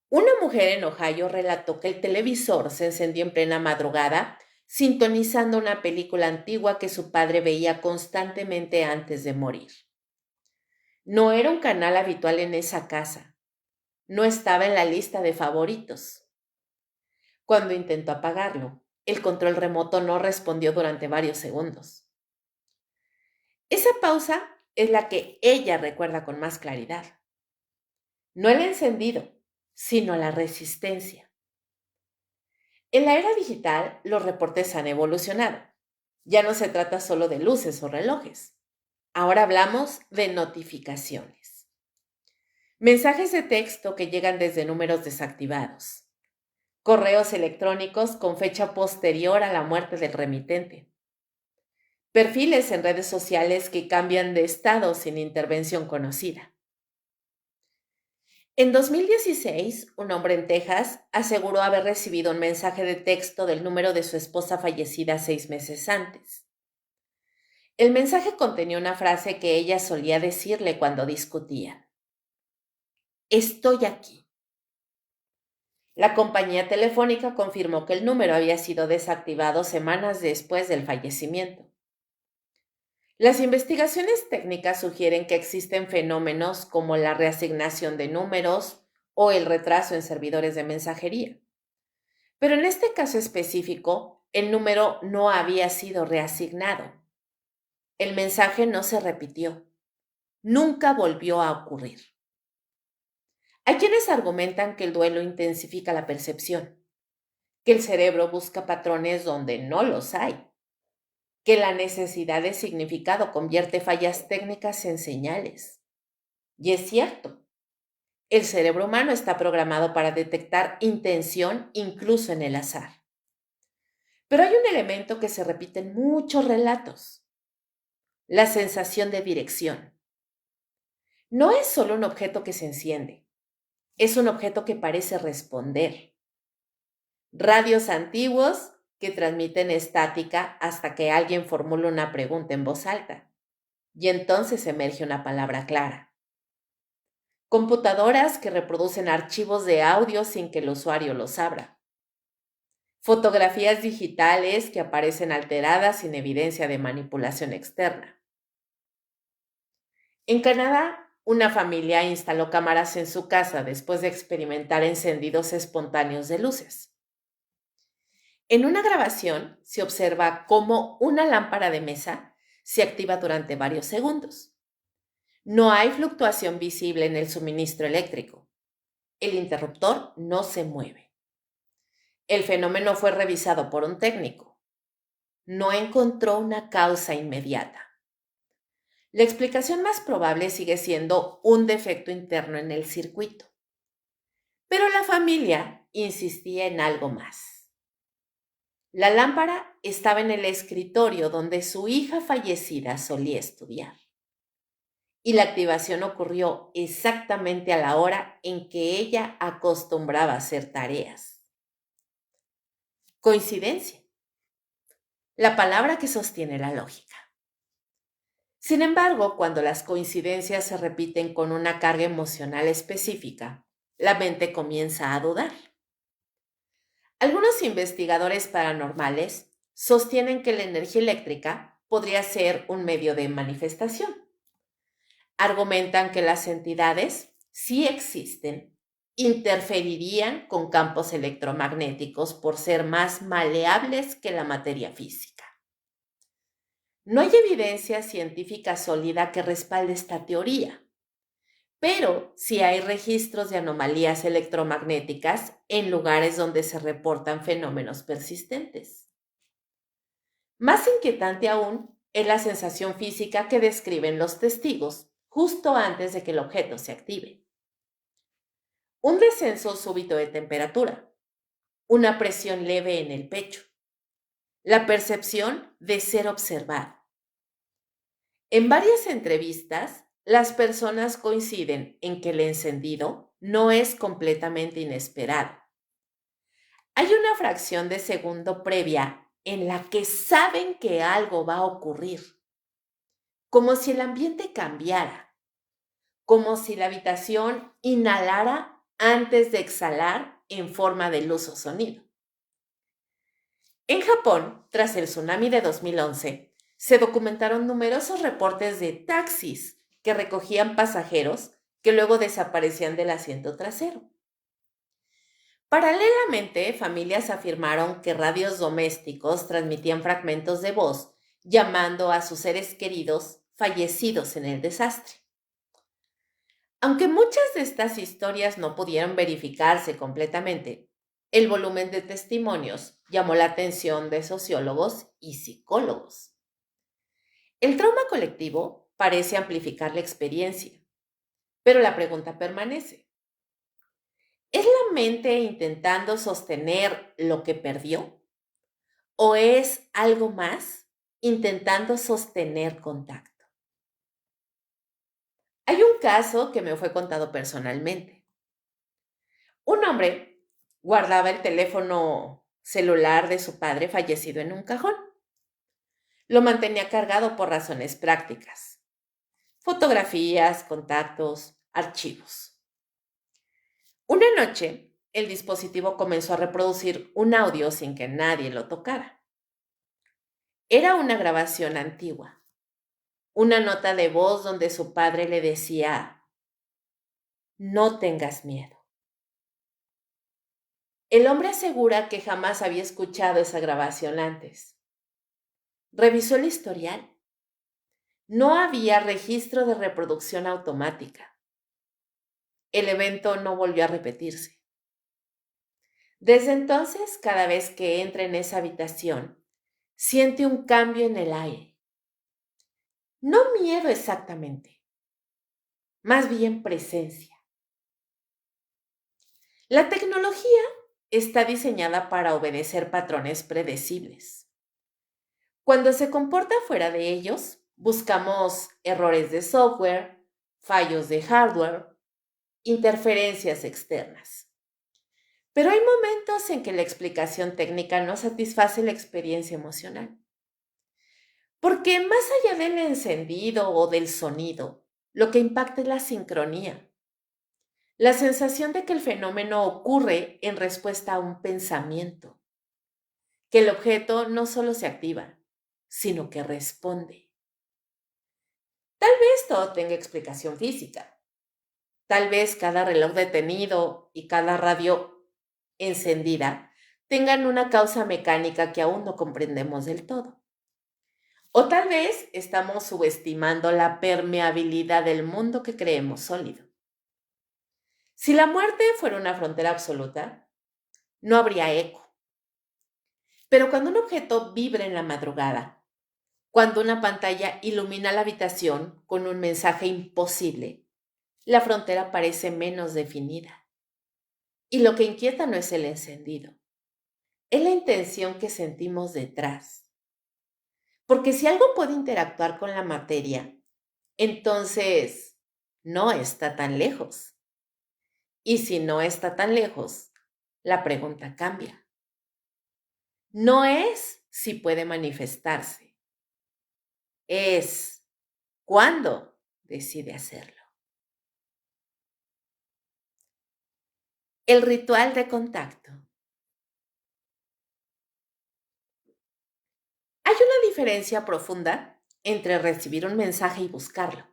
Una mujer en Ohio relató que el televisor se encendió en plena madrugada, sintonizando una película antigua que su padre veía constantemente antes de morir. No era un canal habitual en esa casa. No estaba en la lista de favoritos. Cuando intentó apagarlo, el control remoto no respondió durante varios segundos. Esa pausa es la que ella recuerda con más claridad. No el encendido, sino la resistencia. En la era digital, los reportes han evolucionado. Ya no se trata solo de luces o relojes. Ahora hablamos de notificaciones. Mensajes de texto que llegan desde números desactivados. Correos electrónicos con fecha posterior a la muerte del remitente. Perfiles en redes sociales que cambian de estado sin intervención conocida. En 2016, un hombre en Texas aseguró haber recibido un mensaje de texto del número de su esposa fallecida 6 meses antes. El mensaje contenía una frase que ella solía decirle cuando discutían. Estoy aquí. La compañía telefónica confirmó que el número había sido desactivado semanas después del fallecimiento. Las investigaciones técnicas sugieren que existen fenómenos como la reasignación de números o el retraso en servidores de mensajería. Pero en este caso específico, el número no había sido reasignado. El mensaje no se repitió. Nunca volvió a ocurrir. Hay quienes argumentan que el duelo intensifica la percepción, que el cerebro busca patrones donde no los hay, que la necesidad de significado convierte fallas técnicas en señales. Y es cierto, el cerebro humano está programado para detectar intención incluso en el azar. Pero hay un elemento que se repite en muchos relatos, la sensación de dirección. No es solo un objeto que se enciende, es un objeto que parece responder. Radios antiguos que transmiten estática hasta que alguien formula una pregunta en voz alta. y entonces emerge una palabra clara. Computadoras que reproducen archivos de audio sin que el usuario los abra. Fotografías digitales que aparecen alteradas sin evidencia de manipulación externa. En Canadá, una familia instaló cámaras en su casa después de experimentar encendidos espontáneos de luces. En una grabación se observa cómo una lámpara de mesa se activa durante varios segundos. No hay fluctuación visible en el suministro eléctrico. El interruptor no se mueve. El fenómeno fue revisado por un técnico. No encontró una causa inmediata. La explicación más probable sigue siendo un defecto interno en el circuito. Pero la familia insistía en algo más. La lámpara estaba en el escritorio donde su hija fallecida solía estudiar. Y la activación ocurrió exactamente a la hora en que ella acostumbraba a hacer tareas. Coincidencia. La palabra que sostiene la lógica. Sin embargo, cuando las coincidencias se repiten con una carga emocional específica, la mente comienza a dudar. Algunos investigadores paranormales sostienen que la energía eléctrica podría ser un medio de manifestación. Argumentan que las entidades, si existen, interferirían con campos electromagnéticos por ser más maleables que la materia física. No hay evidencia científica sólida que respalde esta teoría, pero sí hay registros de anomalías electromagnéticas en lugares donde se reportan fenómenos persistentes. Más inquietante aún es la sensación física que describen los testigos justo antes de que el objeto se active. Un descenso súbito de temperatura, una presión leve en el pecho, la percepción de ser observado. En varias entrevistas, las personas coinciden en que el encendido no es completamente inesperado. Hay una fracción de segundo previa en la que saben que algo va a ocurrir, como si el ambiente cambiara, como si la habitación inhalara antes de exhalar en forma de luz o sonido. En Japón, tras el tsunami de 2011, se documentaron numerosos reportes de taxis que recogían pasajeros que luego desaparecían del asiento trasero. Paralelamente, familias afirmaron que radios domésticos transmitían fragmentos de voz llamando a sus seres queridos fallecidos en el desastre. Aunque muchas de estas historias no pudieron verificarse completamente, el volumen de testimonios llamó la atención de sociólogos y psicólogos. El trauma colectivo parece amplificar la experiencia, pero la pregunta permanece. ¿Es la mente intentando sostener lo que perdió? ¿O es algo más intentando sostener contacto? Hay un caso que me fue contado personalmente. Un hombre guardaba el teléfono celular de su padre fallecido en un cajón. Lo mantenía cargado por razones prácticas. Fotografías, contactos, archivos. Una noche, el dispositivo comenzó a reproducir un audio sin que nadie lo tocara. Era una grabación antigua, una nota de voz donde su padre le decía, no tengas miedo. El hombre asegura que jamás había escuchado esa grabación antes. Revisó el historial. No había registro de reproducción automática. El evento no volvió a repetirse. Desde entonces, cada vez que entra en esa habitación, siente un cambio en el aire. No miedo exactamente, más bien presencia. La tecnología está diseñada para obedecer patrones predecibles. Cuando se comporta fuera de ellos, buscamos errores de software, fallos de hardware, interferencias externas. Pero hay momentos en que la explicación técnica no satisface la experiencia emocional. Porque más allá del encendido o del sonido, lo que impacta es la sincronía, la sensación de que el fenómeno ocurre en respuesta a un pensamiento, que el objeto no solo se activa, sino que responde. Tal vez todo tenga explicación física. Tal vez cada reloj detenido y cada radio encendida tengan una causa mecánica que aún no comprendemos del todo. O tal vez estamos subestimando la permeabilidad del mundo que creemos sólido. Si la muerte fuera una frontera absoluta, no habría eco. Pero cuando un objeto vibra en la madrugada, cuando una pantalla ilumina la habitación con un mensaje imposible, la frontera parece menos definida. Y lo que inquieta no es el encendido, es la intención que sentimos detrás. Porque si algo puede interactuar con la materia, entonces no está tan lejos. Y si no está tan lejos, la pregunta cambia. No es si puede manifestarse, es cuándo decide hacerlo. El ritual de contacto. Hay una diferencia profunda entre recibir un mensaje y buscarlo.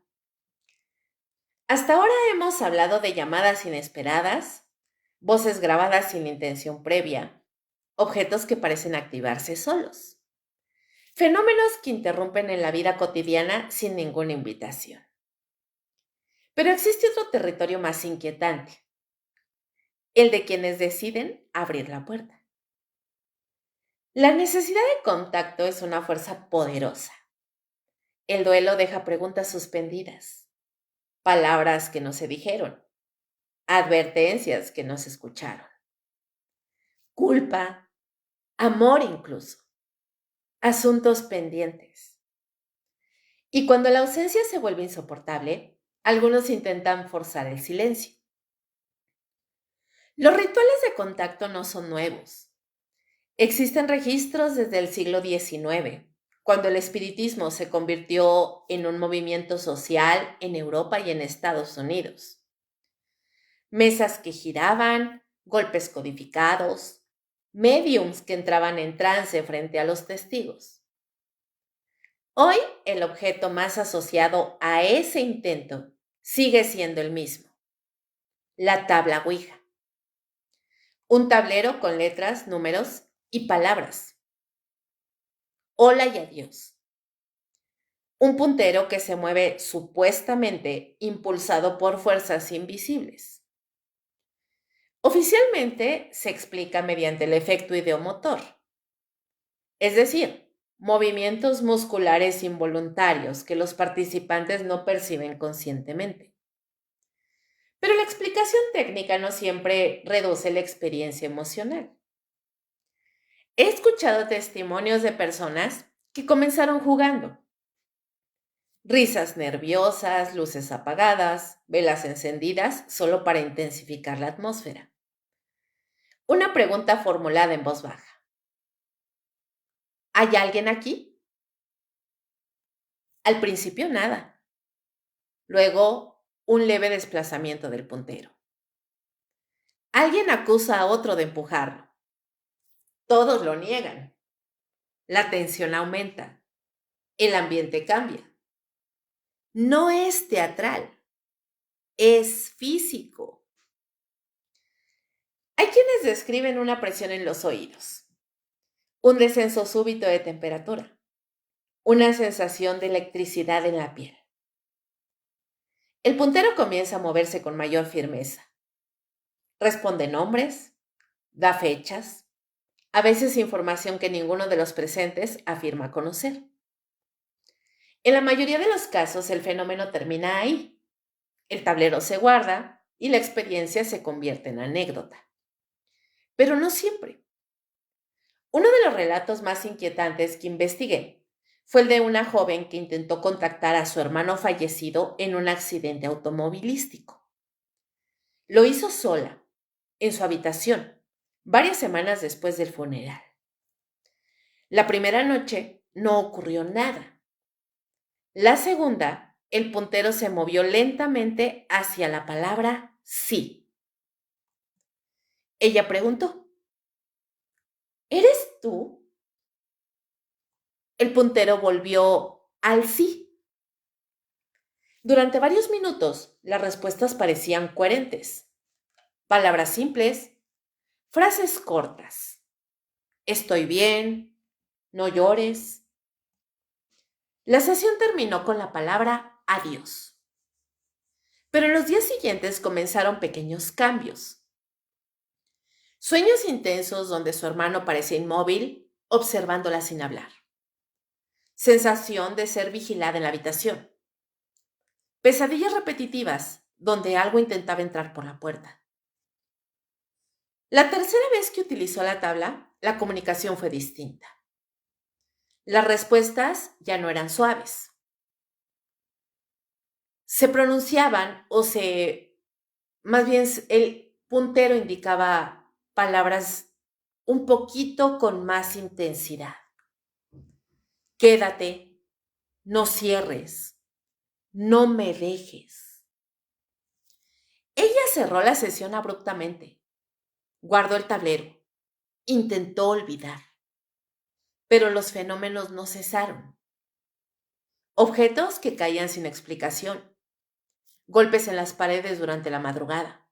Hasta ahora hemos hablado de llamadas inesperadas, voces grabadas sin intención previa, objetos que parecen activarse solos, fenómenos que interrumpen en la vida cotidiana sin ninguna invitación. Pero existe otro territorio más inquietante, el de quienes deciden abrir la puerta. La necesidad de contacto es una fuerza poderosa. El duelo deja preguntas suspendidas, palabras que no se dijeron, advertencias que no se escucharon, culpa, amor incluso, asuntos pendientes. Y cuando la ausencia se vuelve insoportable, algunos intentan forzar el silencio. Los rituales de contacto no son nuevos. Existen registros desde el siglo XIX, cuando el espiritismo se convirtió en un movimiento social en Europa y en Estados Unidos. Mesas que giraban, golpes codificados, médiums que entraban en trance frente a los testigos. Hoy, el objeto más asociado a ese intento sigue siendo el mismo, la tabla Ouija. Un tablero con letras, números y palabras. Hola y adiós. Un puntero que se mueve supuestamente impulsado por fuerzas invisibles. Oficialmente se explica mediante el efecto ideomotor, es decir, movimientos musculares involuntarios que los participantes no perciben conscientemente. Pero la explicación técnica no siempre reduce la experiencia emocional. He escuchado testimonios de personas que comenzaron jugando. Risas nerviosas, luces apagadas, velas encendidas solo para intensificar la atmósfera. Una pregunta formulada en voz baja. ¿Hay alguien aquí? Al principio nada. Luego, un leve desplazamiento del puntero. Alguien acusa a otro de empujarlo. Todos lo niegan. La tensión aumenta. El ambiente cambia. No es teatral, es físico. Hay quienes describen una presión en los oídos, un descenso súbito de temperatura, una sensación de electricidad en la piel. El puntero comienza a moverse con mayor firmeza. Responde nombres, da fechas, a veces información que ninguno de los presentes afirma conocer. En la mayoría de los casos, el fenómeno termina ahí. El tablero se guarda y la experiencia se convierte en anécdota. Pero no siempre. Uno de los relatos más inquietantes que investigué fue el de una joven que intentó contactar a su hermano fallecido en un accidente automovilístico. Lo hizo sola, en su habitación, varias semanas después del funeral. La primera noche no ocurrió nada. La segunda, el puntero se movió lentamente hacia la palabra sí. Ella preguntó, ¿eres tú? El puntero volvió al sí. Durante varios minutos, las respuestas parecían coherentes. Palabras simples, frases cortas. Estoy bien, no llores. La sesión terminó con la palabra adiós. Pero en los días siguientes comenzaron pequeños cambios. Sueños intensos donde su hermano parecía inmóvil, observándola sin hablar. Sensación de ser vigilada en la habitación. Pesadillas repetitivas donde algo intentaba entrar por la puerta. La tercera vez que utilizó la tabla, la comunicación fue distinta. Las respuestas ya no eran suaves. Se pronunciaban más bien el puntero indicaba palabras un poquito con más intensidad. Quédate, no cierres, no me dejes. Ella cerró la sesión abruptamente, guardó el tablero, intentó olvidar, pero los fenómenos no cesaron. Objetos que caían sin explicación, golpes en las paredes durante la madrugada,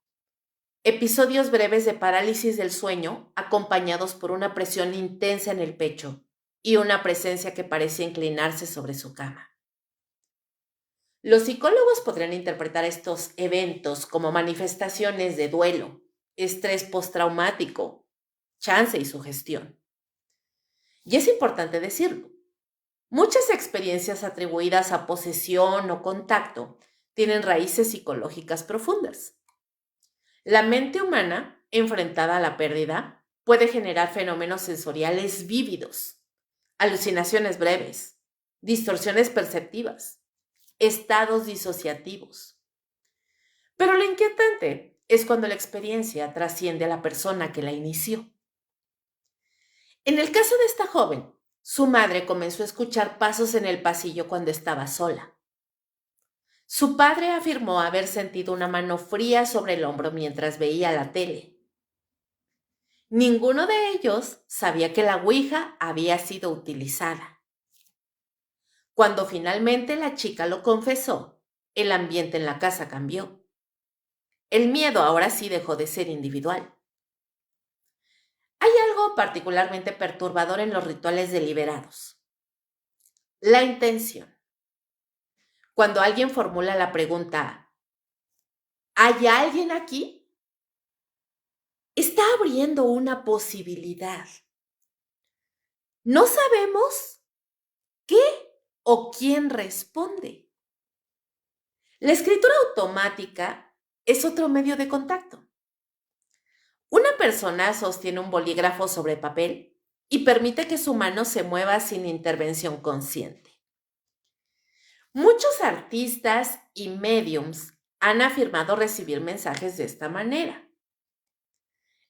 episodios breves de parálisis del sueño acompañados por una presión intensa en el pecho y una presencia que parecía inclinarse sobre su cama. Los psicólogos podrían interpretar estos eventos como manifestaciones de duelo, estrés postraumático, chance y sugestión. Y es importante decirlo. Muchas experiencias atribuidas a posesión o contacto tienen raíces psicológicas profundas. La mente humana, enfrentada a la pérdida, puede generar fenómenos sensoriales vívidos, alucinaciones breves, distorsiones perceptivas, estados disociativos. Pero lo inquietante es cuando la experiencia trasciende a la persona que la inició. En el caso de esta joven, su madre comenzó a escuchar pasos en el pasillo cuando estaba sola. Su padre afirmó haber sentido una mano fría sobre el hombro mientras veía la tele. Ninguno de ellos sabía que la ouija había sido utilizada. Cuando finalmente la chica lo confesó, el ambiente en la casa cambió. El miedo ahora sí dejó de ser individual. Hay algo particularmente perturbador en los rituales deliberados. La intención. Cuando alguien formula la pregunta, ¿hay alguien aquí? Está abriendo una posibilidad. No sabemos qué o quién responde. La escritura automática es otro medio de contacto. Una persona sostiene un bolígrafo sobre papel y permite que su mano se mueva sin intervención consciente. Muchos artistas y mediums han afirmado recibir mensajes de esta manera.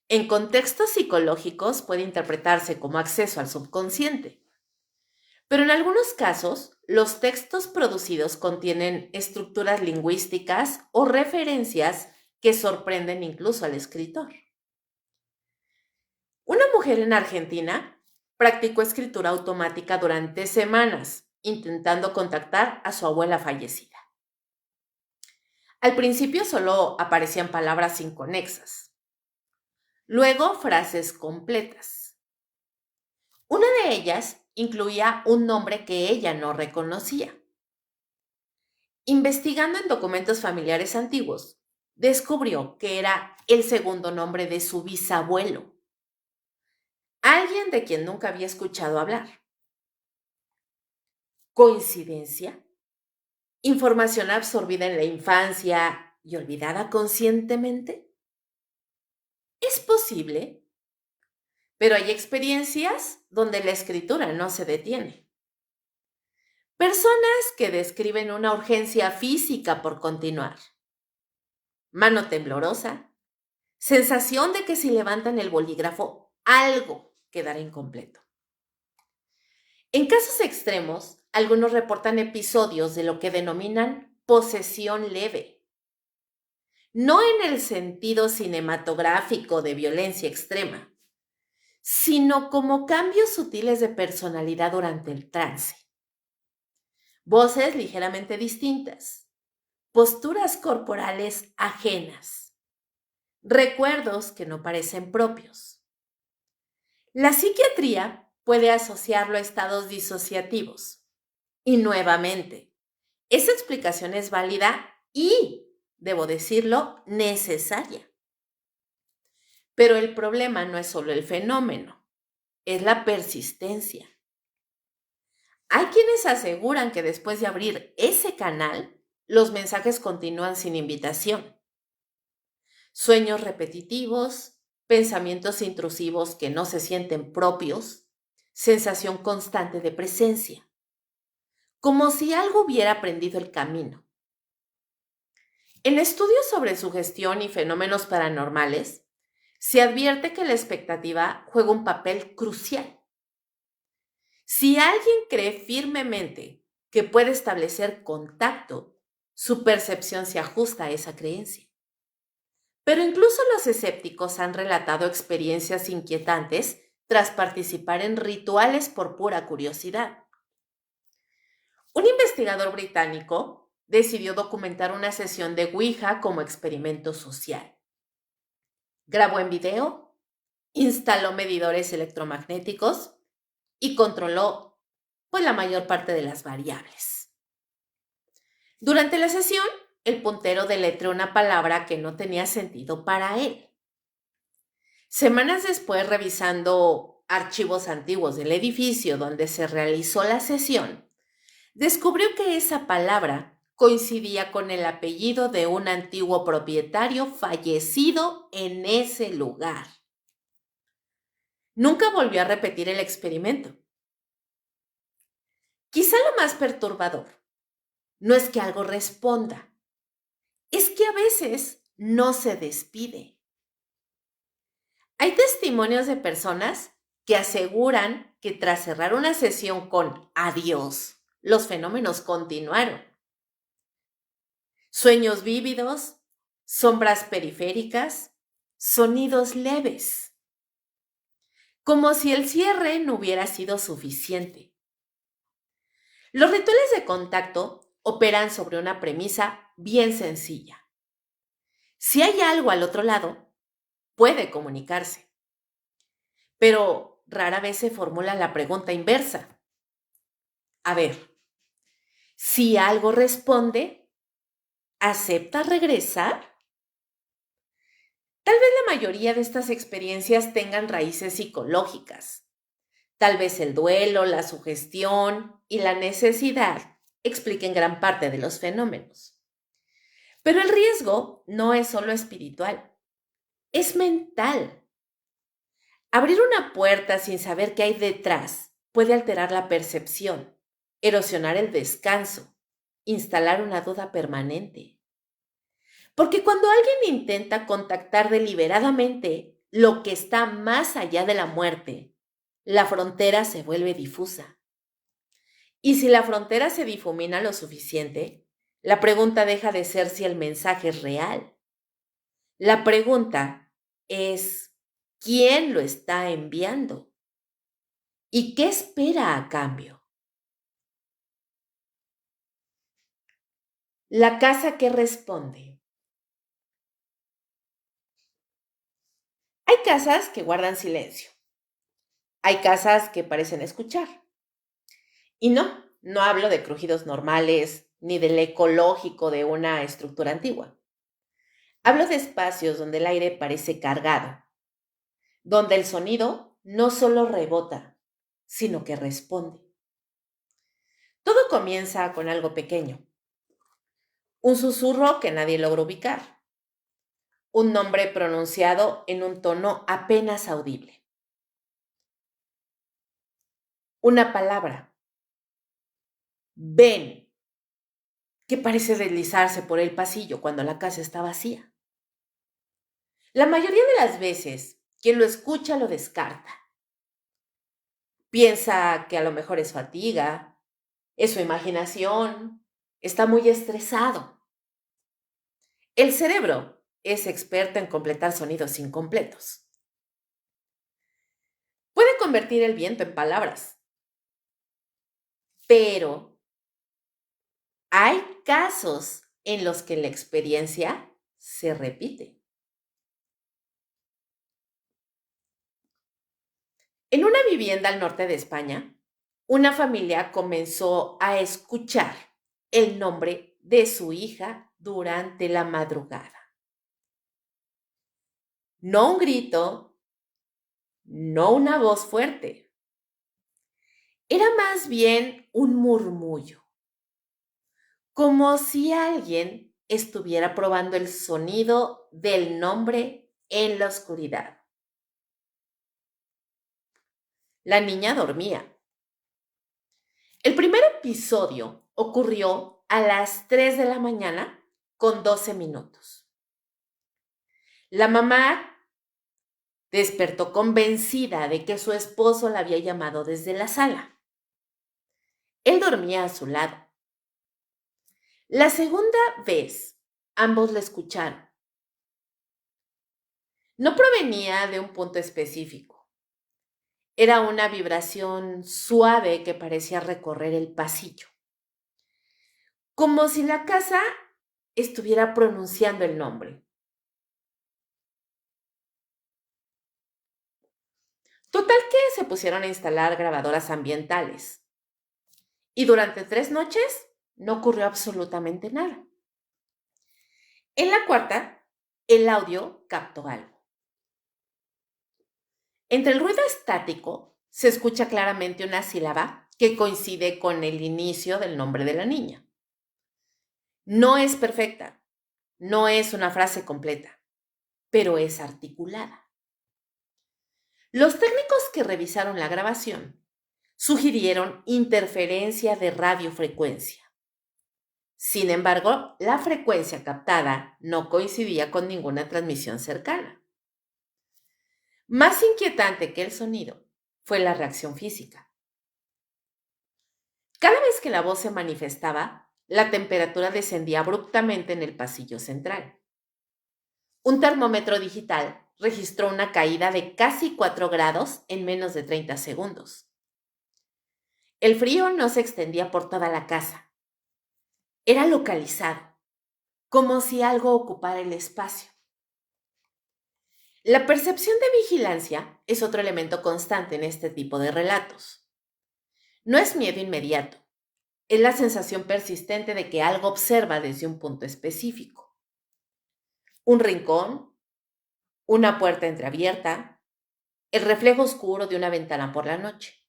En contextos psicológicos puede interpretarse como acceso al subconsciente, pero en algunos casos los textos producidos contienen estructuras lingüísticas o referencias que sorprenden incluso al escritor. Una mujer en Argentina practicó escritura automática durante semanas, intentando contactar a su abuela fallecida. Al principio solo aparecían palabras inconexas, luego frases completas. Una de ellas incluía un nombre que ella no reconocía. Investigando en documentos familiares antiguos, descubrió que era el segundo nombre de su bisabuelo, alguien de quien nunca había escuchado hablar. ¿Coincidencia? ¿Información absorbida en la infancia y olvidada conscientemente? Es posible, pero hay experiencias donde la escritura no se detiene. Personas que describen una urgencia física por continuar. Mano temblorosa, sensación de que si levantan el bolígrafo, algo quedará incompleto. En casos extremos, Algunos reportan episodios de lo que denominan posesión leve, no en el sentido cinematográfico de violencia extrema, sino como cambios sutiles de personalidad durante el trance. Voces ligeramente distintas, posturas corporales ajenas, recuerdos que no parecen propios. La psiquiatría puede asociarlo a estados disociativos. Y nuevamente, esa explicación es válida y, debo decirlo, necesaria. Pero el problema no es solo el fenómeno, es la persistencia. Hay quienes aseguran que después de abrir ese canal, los mensajes continúan sin invitación. Sueños repetitivos, pensamientos intrusivos que no se sienten propios, sensación constante de presencia, como si algo hubiera prendido el camino. En estudios sobre sugestión y fenómenos paranormales, se advierte que la expectativa juega un papel crucial. Si alguien cree firmemente que puede establecer contacto, su percepción se ajusta a esa creencia. Pero incluso los escépticos han relatado experiencias inquietantes tras participar en rituales por pura curiosidad. Un investigador británico decidió documentar una sesión de Ouija como experimento social. Grabó en video, instaló medidores electromagnéticos y controló la mayor parte de las variables. Durante la sesión, el puntero deletreó una palabra que no tenía sentido para él. Semanas después, revisando archivos antiguos del edificio donde se realizó la sesión, descubrió que esa palabra coincidía con el apellido de un antiguo propietario fallecido en ese lugar. Nunca volvió a repetir el experimento. Quizá lo más perturbador no es que algo responda, es que a veces no se despide. Hay testimonios de personas que aseguran que tras cerrar una sesión con adiós, los fenómenos continuaron. Sueños vívidos, sombras periféricas, sonidos leves, como si el cierre no hubiera sido suficiente. Los rituales de contacto operan sobre una premisa bien sencilla. Si hay algo al otro lado, puede comunicarse, pero rara vez se formula la pregunta inversa. A ver, si algo responde, ¿acepta regresar? Tal vez la mayoría de estas experiencias tengan raíces psicológicas. Tal vez el duelo, la sugestión y la necesidad expliquen gran parte de los fenómenos. Pero el riesgo no es solo espiritual, es mental. Abrir una puerta sin saber qué hay detrás puede alterar la percepción, erosionar el descanso, instalar una duda permanente. Porque cuando alguien intenta contactar deliberadamente lo que está más allá de la muerte, la frontera se vuelve difusa. Y si la frontera se difumina lo suficiente, la pregunta deja de ser si el mensaje es real. La pregunta es, ¿quién lo está enviando? ¿Y qué espera a cambio? La casa que responde. Hay casas que guardan silencio. Hay casas que parecen escuchar. Y no hablo de crujidos normales ni del ecológico de una estructura antigua. Hablo de espacios donde el aire parece cargado, donde el sonido no solo rebota, sino que responde. Todo comienza con algo pequeño. Un susurro que nadie logra ubicar. Un nombre pronunciado en un tono apenas audible. Una palabra. Ven, que parece deslizarse por el pasillo cuando la casa está vacía. La mayoría de las veces, quien lo escucha lo descarta. Piensa que a lo mejor es fatiga, Es su imaginación, está muy estresado. El cerebro es experto en completar sonidos incompletos. Puede convertir el viento en palabras, pero hay casos en los que la experiencia se repite. En una vivienda al norte de España, una familia comenzó a escuchar el nombre de su hija durante la madrugada. No un grito, no una voz fuerte. Era más bien un murmullo, como si alguien estuviera probando el sonido del nombre en la oscuridad. La niña dormía. El primer episodio ocurrió a las 3 de la mañana con 12 minutos. La mamá despertó convencida de que su esposo la había llamado desde la sala. Él dormía a su lado. La segunda vez, ambos la escucharon. No provenía de un punto específico. Era una vibración suave que parecía recorrer el pasillo, como si la casa estuviera pronunciando el nombre. Total que se pusieron a instalar grabadoras ambientales. Y durante 3 noches no ocurrió absolutamente nada. En la cuarta, el audio captó algo. Entre el ruido estático se escucha claramente una sílaba que coincide con el inicio del nombre de la niña. No es perfecta, no es una frase completa, pero es articulada. Los técnicos que revisaron la grabación sugirieron interferencia de radiofrecuencia. Sin embargo, la frecuencia captada no coincidía con ninguna transmisión cercana. Más inquietante que el sonido fue la reacción física. Cada vez que la voz se manifestaba, la temperatura descendía abruptamente en el pasillo central. Un termómetro digital registró una caída de casi 4 grados en menos de 30 segundos. El frío no se extendía por toda la casa. Era localizado, como si algo ocupara el espacio. La percepción de vigilancia es otro elemento constante en este tipo de relatos. No es miedo inmediato, es la sensación persistente de que algo observa desde un punto específico. Un rincón, una puerta entreabierta, el reflejo oscuro de una ventana por la noche.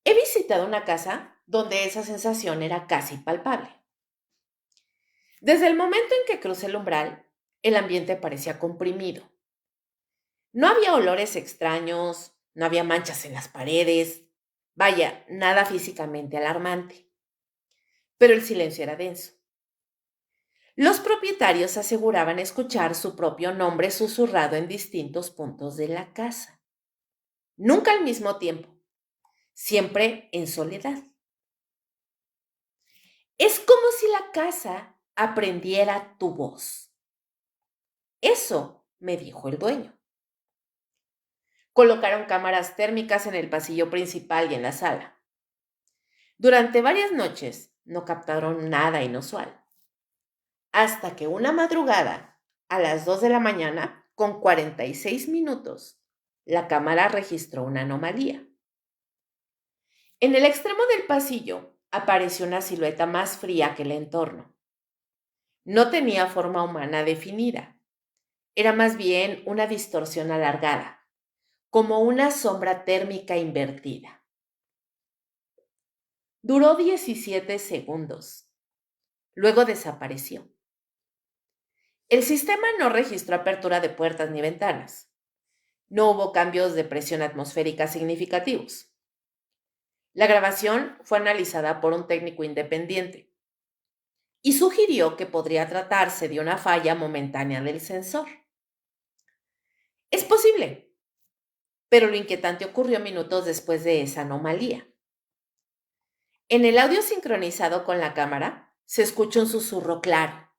He visitado una casa donde esa sensación era casi palpable. Desde el momento en que crucé el umbral, el ambiente parecía comprimido. No había olores extraños, no había manchas en las paredes, vaya, nada físicamente alarmante. Pero el silencio era denso. Los propietarios aseguraban escuchar su propio nombre susurrado en distintos puntos de la casa. Nunca al mismo tiempo, siempre en soledad. Es como si la casa aprendiera tu voz. Eso me dijo el dueño. Colocaron cámaras térmicas en el pasillo principal y en la sala. Durante varias noches no captaron nada inusual. Hasta que una madrugada, a las 2 de la mañana, con 46 minutos, la cámara registró una anomalía. En el extremo del pasillo apareció una silueta más fría que el entorno. No tenía forma humana definida. Era más bien una distorsión alargada, como una sombra térmica invertida. Duró 17 segundos. Luego desapareció. El sistema no registró apertura de puertas ni ventanas. No hubo cambios de presión atmosférica significativos. La grabación fue analizada por un técnico independiente y sugirió que podría tratarse de una falla momentánea del sensor. Es posible, pero lo inquietante ocurrió minutos después de esa anomalía. En el audio sincronizado con la cámara se escucha un susurro claro.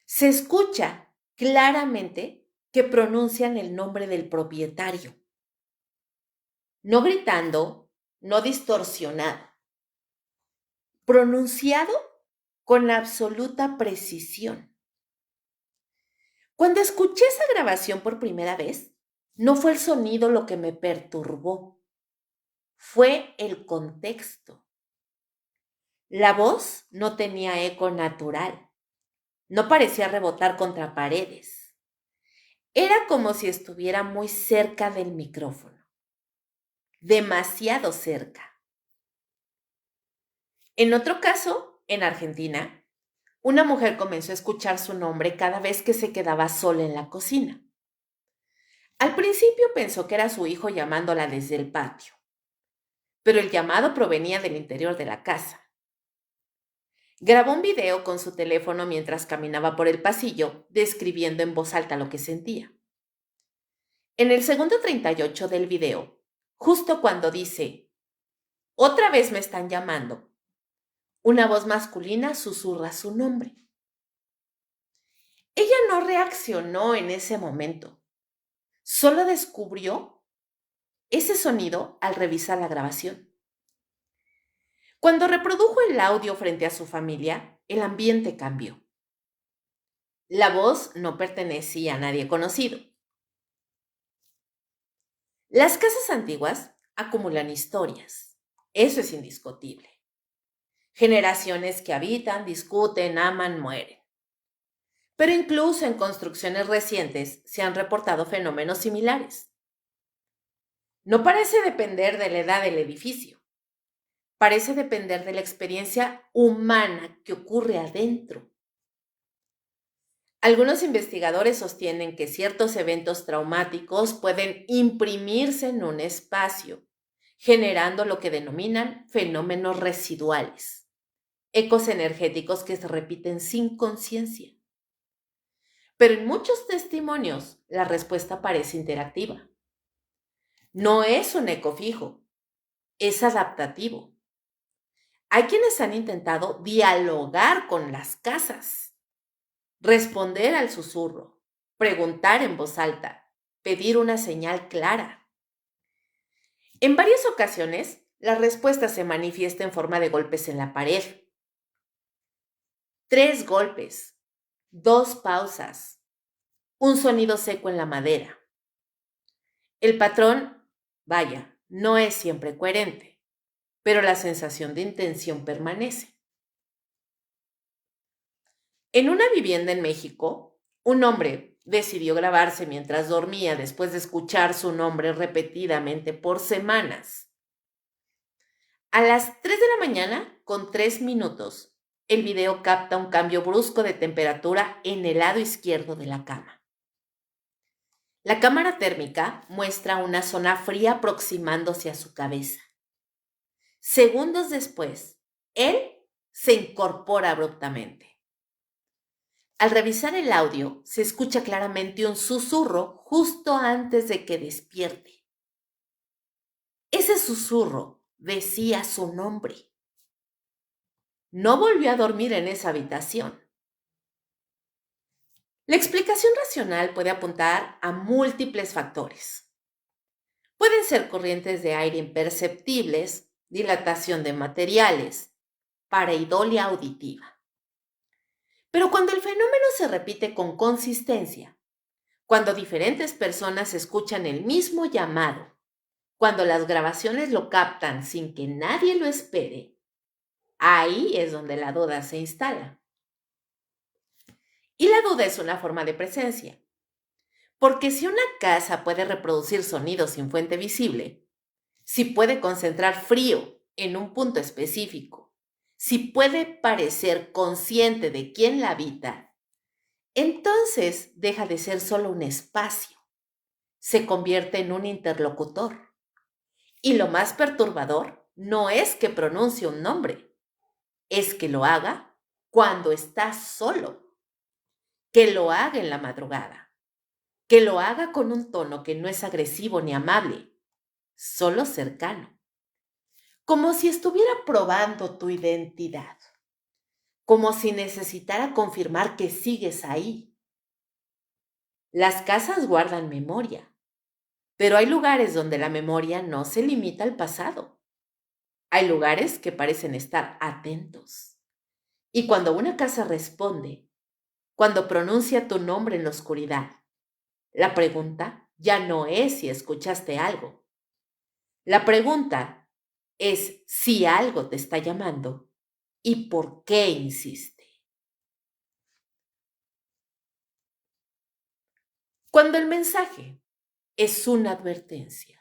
Se escucha claramente que pronuncian el nombre del propietario. No gritando, no distorsionado. Pronunciado con absoluta precisión. Cuando escuché esa grabación por primera vez, no fue el sonido lo que me perturbó, fue el contexto. La voz no tenía eco natural, no parecía rebotar contra paredes. Era como si estuviera muy cerca del micrófono, demasiado cerca. En otro caso, en Argentina, una mujer comenzó a escuchar su nombre cada vez que se quedaba sola en la cocina. Al principio pensó que era su hijo llamándola desde el patio, pero el llamado provenía del interior de la casa. Grabó un video con su teléfono mientras caminaba por el pasillo, describiendo en voz alta lo que sentía. En el segundo 38 del video, justo cuando dice, "Otra vez me están llamando", una voz masculina susurra su nombre. Ella no reaccionó en ese momento, solo descubrió ese sonido al revisar la grabación. Cuando reprodujo el audio frente a su familia, el ambiente cambió. La voz no pertenecía a nadie conocido. Las casas antiguas acumulan historias. Eso es indiscutible. Generaciones que habitan, discuten, aman, mueren. Pero incluso en construcciones recientes se han reportado fenómenos similares. No parece depender de la edad del edificio. Parece depender de la experiencia humana que ocurre adentro. Algunos investigadores sostienen que ciertos eventos traumáticos pueden imprimirse en un espacio, generando lo que denominan fenómenos residuales, ecos energéticos que se repiten sin conciencia. Pero en muchos testimonios la respuesta parece interactiva. No es un eco fijo, es adaptativo. Hay quienes han intentado dialogar con las casas, responder al susurro, preguntar en voz alta, pedir una señal clara. En varias ocasiones, la respuesta se manifiesta en forma de golpes en la pared. 3 golpes, 2 pausas, un sonido seco en la madera. El patrón, vaya, no es siempre coherente, pero la sensación de intención permanece. En una vivienda en México, un hombre decidió grabarse mientras dormía después de escuchar su nombre repetidamente por semanas. A las 3 de la mañana, con 3 minutos, el video capta un cambio brusco de temperatura en el lado izquierdo de la cama. La cámara térmica muestra una zona fría aproximándose a su cabeza. Segundos después, él se incorpora abruptamente. Al revisar el audio, se escucha claramente un susurro justo antes de que despierte. Ese susurro decía su nombre. No volvió a dormir en esa habitación. La explicación racional puede apuntar a múltiples factores. Pueden ser corrientes de aire imperceptibles, dilatación de materiales, pareidolia auditiva. Pero cuando el fenómeno se repite con consistencia, cuando diferentes personas escuchan el mismo llamado, cuando las grabaciones lo captan sin que nadie lo espere, ahí es donde la duda se instala. Y la duda es una forma de presencia, porque si una casa puede reproducir sonidos sin fuente visible, si puede concentrar frío en un punto específico, si puede parecer consciente de quién la habita, entonces deja de ser solo un espacio, se convierte en un interlocutor. Y lo más perturbador no es que pronuncie un nombre, es que lo haga cuando está solo, que lo haga en la madrugada, que lo haga con un tono que no es agresivo ni amable, solo cercano. como si estuviera probando tu identidad, como si necesitara confirmar que sigues ahí. Las casas guardan memoria, pero hay lugares donde la memoria no se limita al pasado. Hay lugares que parecen estar atentos. Y cuando una casa responde, cuando pronuncia tu nombre en la oscuridad, la pregunta ya no es si escuchaste algo. La pregunta es si algo te está llamando y por qué insiste. Cuando el mensaje es una advertencia.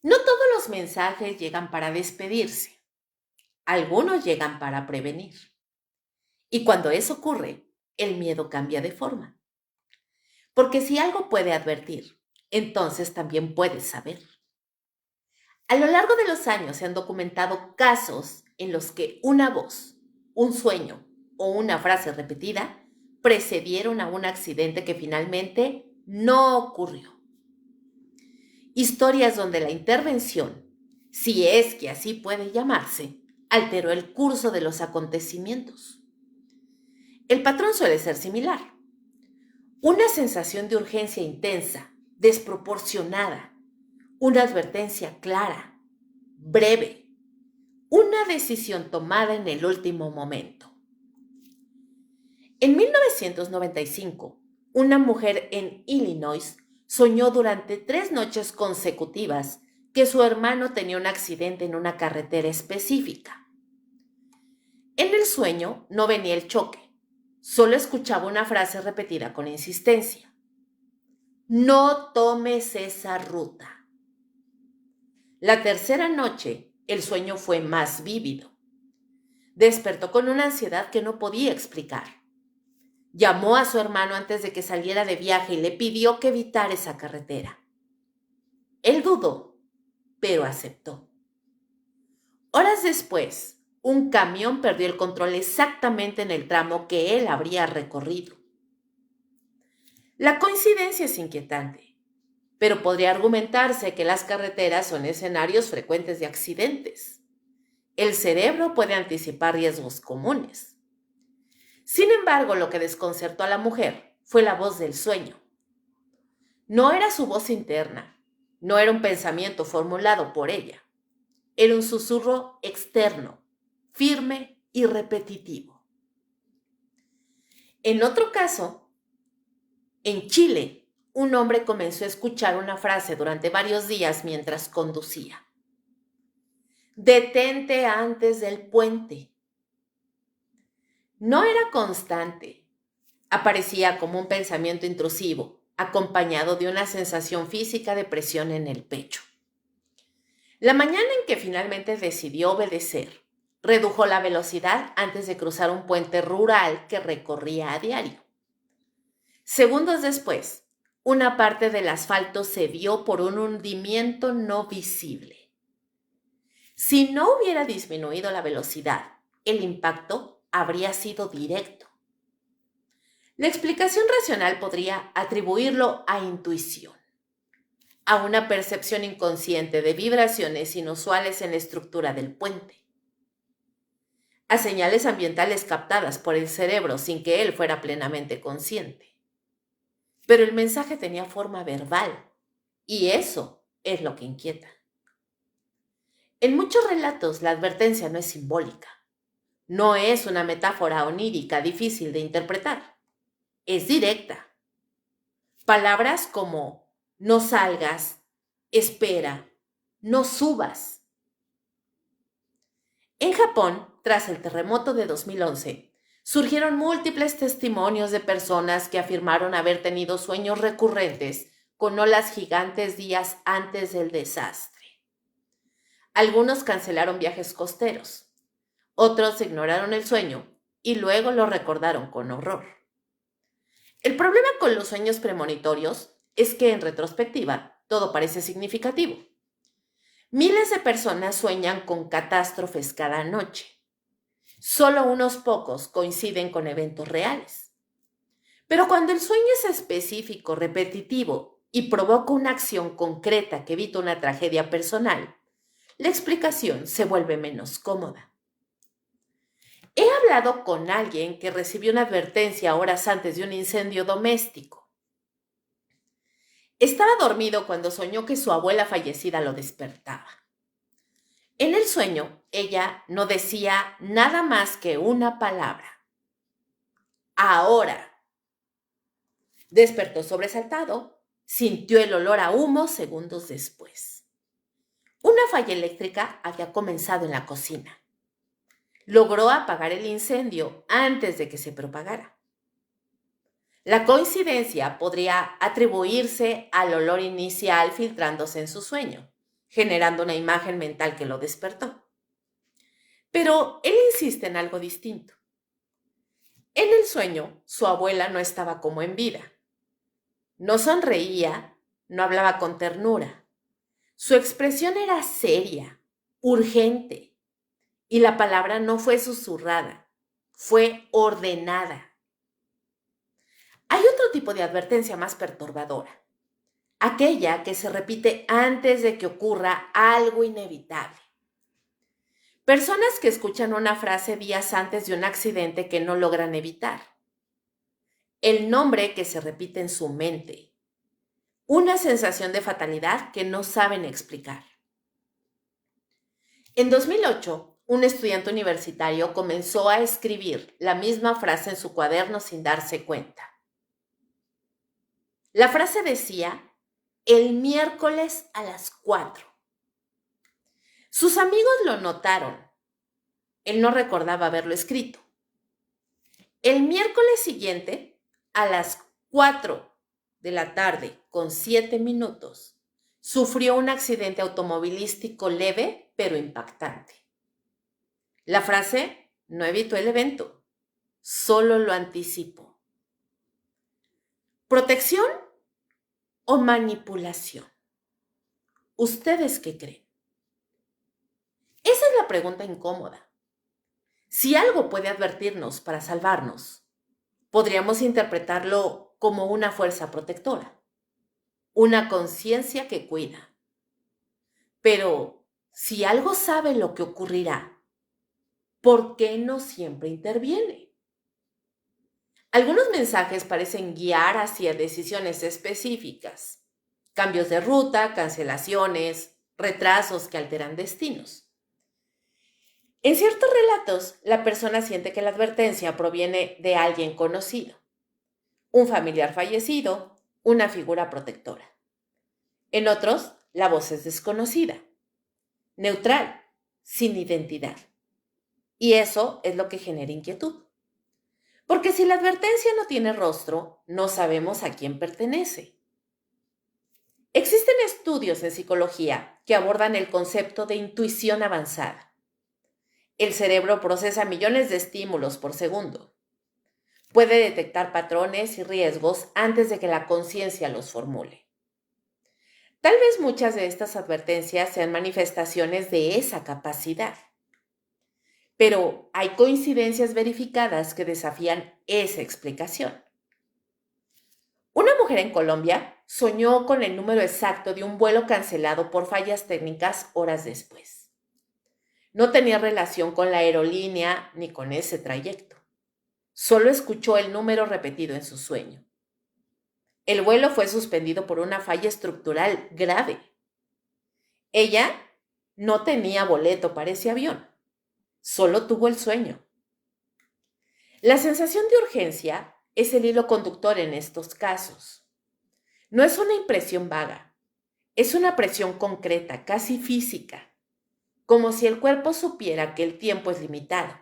No todos los mensajes llegan para despedirse. Algunos llegan para prevenir. Y cuando eso ocurre, el miedo cambia de forma. Porque si algo puede advertir, entonces también puedes saber. A lo largo de los años se han documentado casos en los que una voz, un sueño o una frase repetida precedieron a un accidente que finalmente no ocurrió. Historias donde la intervención, si es que así puede llamarse, alteró el curso de los acontecimientos. El patrón suele ser similar. Una sensación de urgencia intensa, desproporcionada, una advertencia clara, breve, una decisión tomada en el último momento. En 1995, una mujer en Illinois soñó durante 3 noches consecutivas que su hermano tenía un accidente en una carretera específica. En el sueño no venía el choque, solo escuchaba una frase repetida con insistencia. No tomes esa ruta. La tercera noche, el sueño fue más vívido. Despertó con una ansiedad que no podía explicar. Llamó a su hermano antes de que saliera de viaje y le pidió que evitara esa carretera. Él dudó, pero aceptó. Horas después, un camión perdió el control exactamente en el tramo que él habría recorrido. La coincidencia es inquietante, pero podría argumentarse que las carreteras son escenarios frecuentes de accidentes. El cerebro puede anticipar riesgos comunes. Sin embargo, lo que desconcertó a la mujer fue la voz del sueño. No era su voz interna, no era un pensamiento formulado por ella. Era un susurro externo, firme y repetitivo. En otro caso, en Chile, un hombre comenzó a escuchar una frase durante varios días mientras conducía. Detente antes del puente. No era constante. Aparecía como un pensamiento intrusivo, acompañado de una sensación física de presión en el pecho. La mañana en que finalmente decidió obedecer, redujo la velocidad antes de cruzar un puente rural que recorría a diario. Segundos después, una parte del asfalto cedió por un hundimiento no visible. Si no hubiera disminuido la velocidad, el impacto habría sido directo. La explicación racional podría atribuirlo a intuición, a una percepción inconsciente de vibraciones inusuales en la estructura del puente, a señales ambientales captadas por el cerebro sin que él fuera plenamente consciente. Pero el mensaje tenía forma verbal, y eso es lo que inquieta. En muchos relatos la advertencia no es simbólica, no es una metáfora onírica difícil de interpretar, es directa. Palabras como no salgas, espera, no subas. En Japón, tras el terremoto de 2011, surgieron múltiples testimonios de personas que afirmaron haber tenido sueños recurrentes con olas gigantes días antes del desastre. Algunos cancelaron viajes costeros, otros ignoraron el sueño y luego lo recordaron con horror. El problema con los sueños premonitorios es que en retrospectiva todo parece significativo. Miles de personas sueñan con catástrofes cada noche. Solo unos pocos coinciden con eventos reales. Pero cuando el sueño es específico, repetitivo y provoca una acción concreta que evita una tragedia personal, la explicación se vuelve menos cómoda. He hablado con alguien que recibió una advertencia horas antes de un incendio doméstico. Estaba dormido cuando soñó que su abuela fallecida lo despertaba. En el sueño, ella no decía nada más que una palabra. Ahora. Despertó sobresaltado, sintió el olor a humo segundos después. Una falla eléctrica había comenzado en la cocina. Logró apagar el incendio antes de que se propagara. La coincidencia podría atribuirse al olor inicial filtrándose en su sueño, generando una imagen mental que lo despertó. Pero él insiste en algo distinto. En el sueño, su abuela no estaba como en vida. No sonreía, no hablaba con ternura. Su expresión era seria, urgente, y la palabra no fue susurrada, fue ordenada. Hay otro tipo de advertencia más perturbadora, aquella que se repite antes de que ocurra algo inevitable. Personas que escuchan una frase días antes de un accidente que no logran evitar. El nombre que se repite en su mente. Una sensación de fatalidad que no saben explicar. En 2008, un estudiante universitario comenzó a escribir la misma frase en su cuaderno sin darse cuenta. La frase decía, el miércoles a las 4. Sus amigos lo notaron. Él no recordaba haberlo escrito. El miércoles siguiente, a las 4 de la tarde con 7 minutos, sufrió un accidente automovilístico leve pero impactante. La frase no evitó el evento, solo lo anticipó. ¿Protección o manipulación? ¿Ustedes qué creen? Esa es la pregunta incómoda. Si algo puede advertirnos para salvarnos, podríamos interpretarlo como una fuerza protectora, una conciencia que cuida. Pero si algo sabe lo que ocurrirá, ¿por qué no siempre interviene? Algunos mensajes parecen guiar hacia decisiones específicas, cambios de ruta, cancelaciones, retrasos que alteran destinos. En ciertos relatos, la persona siente que la advertencia proviene de alguien conocido, un familiar fallecido, una figura protectora. En otros, la voz es desconocida, neutral, sin identidad. Y eso es lo que genera inquietud. Porque si la advertencia no tiene rostro, no sabemos a quién pertenece. Existen estudios en psicología que abordan el concepto de intuición avanzada. El cerebro procesa millones de estímulos por segundo. Puede detectar patrones y riesgos antes de que la conciencia los formule. Tal vez muchas de estas advertencias sean manifestaciones de esa capacidad. Pero hay coincidencias verificadas que desafían esa explicación. Una mujer en Colombia soñó con el número exacto de un vuelo cancelado por fallas técnicas horas después. No tenía relación con la aerolínea ni con ese trayecto. Solo escuchó el número repetido en su sueño. El vuelo fue suspendido por una falla estructural grave. Ella no tenía boleto para ese avión. Solo tuvo el sueño. La sensación de urgencia es el hilo conductor en estos casos. No es una impresión vaga, es una presión concreta, casi física, como si el cuerpo supiera que el tiempo es limitado.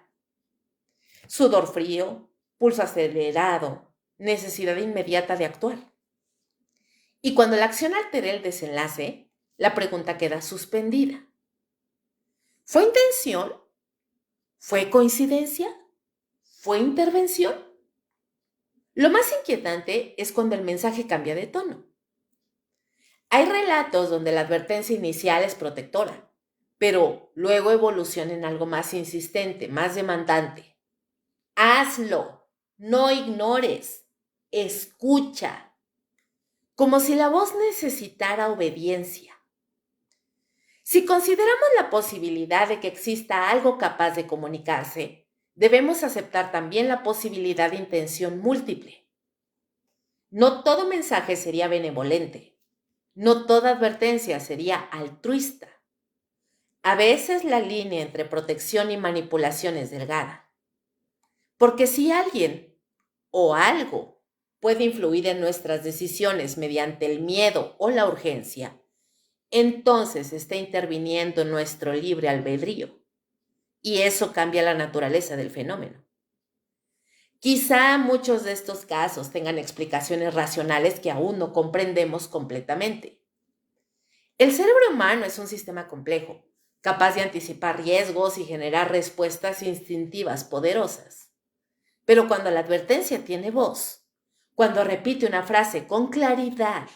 Sudor frío, pulso acelerado, necesidad inmediata de actuar. Y cuando la acción altera el desenlace, la pregunta queda suspendida. ¿Fue intención? ¿Fue coincidencia? ¿Fue intervención? Lo más inquietante es cuando el mensaje cambia de tono. Hay relatos donde la advertencia inicial es protectora, pero luego evoluciona en algo más insistente, más demandante. Hazlo, no ignores, escucha. como si la voz necesitara obediencia. Si consideramos la posibilidad de que exista algo capaz de comunicarse, debemos aceptar también la posibilidad de intención múltiple. No todo mensaje sería benevolente. No toda advertencia sería altruista. A veces la línea entre protección y manipulación es delgada. Porque si alguien o algo puede influir en nuestras decisiones mediante el miedo o la urgencia, entonces está interviniendo en nuestro libre albedrío. Y eso cambia la naturaleza del fenómeno. Quizá muchos de estos casos tengan explicaciones racionales que aún no comprendemos completamente. El cerebro humano es un sistema complejo, capaz de anticipar riesgos y generar respuestas instintivas poderosas. Pero cuando la advertencia tiene voz, cuando repite una frase con claridad,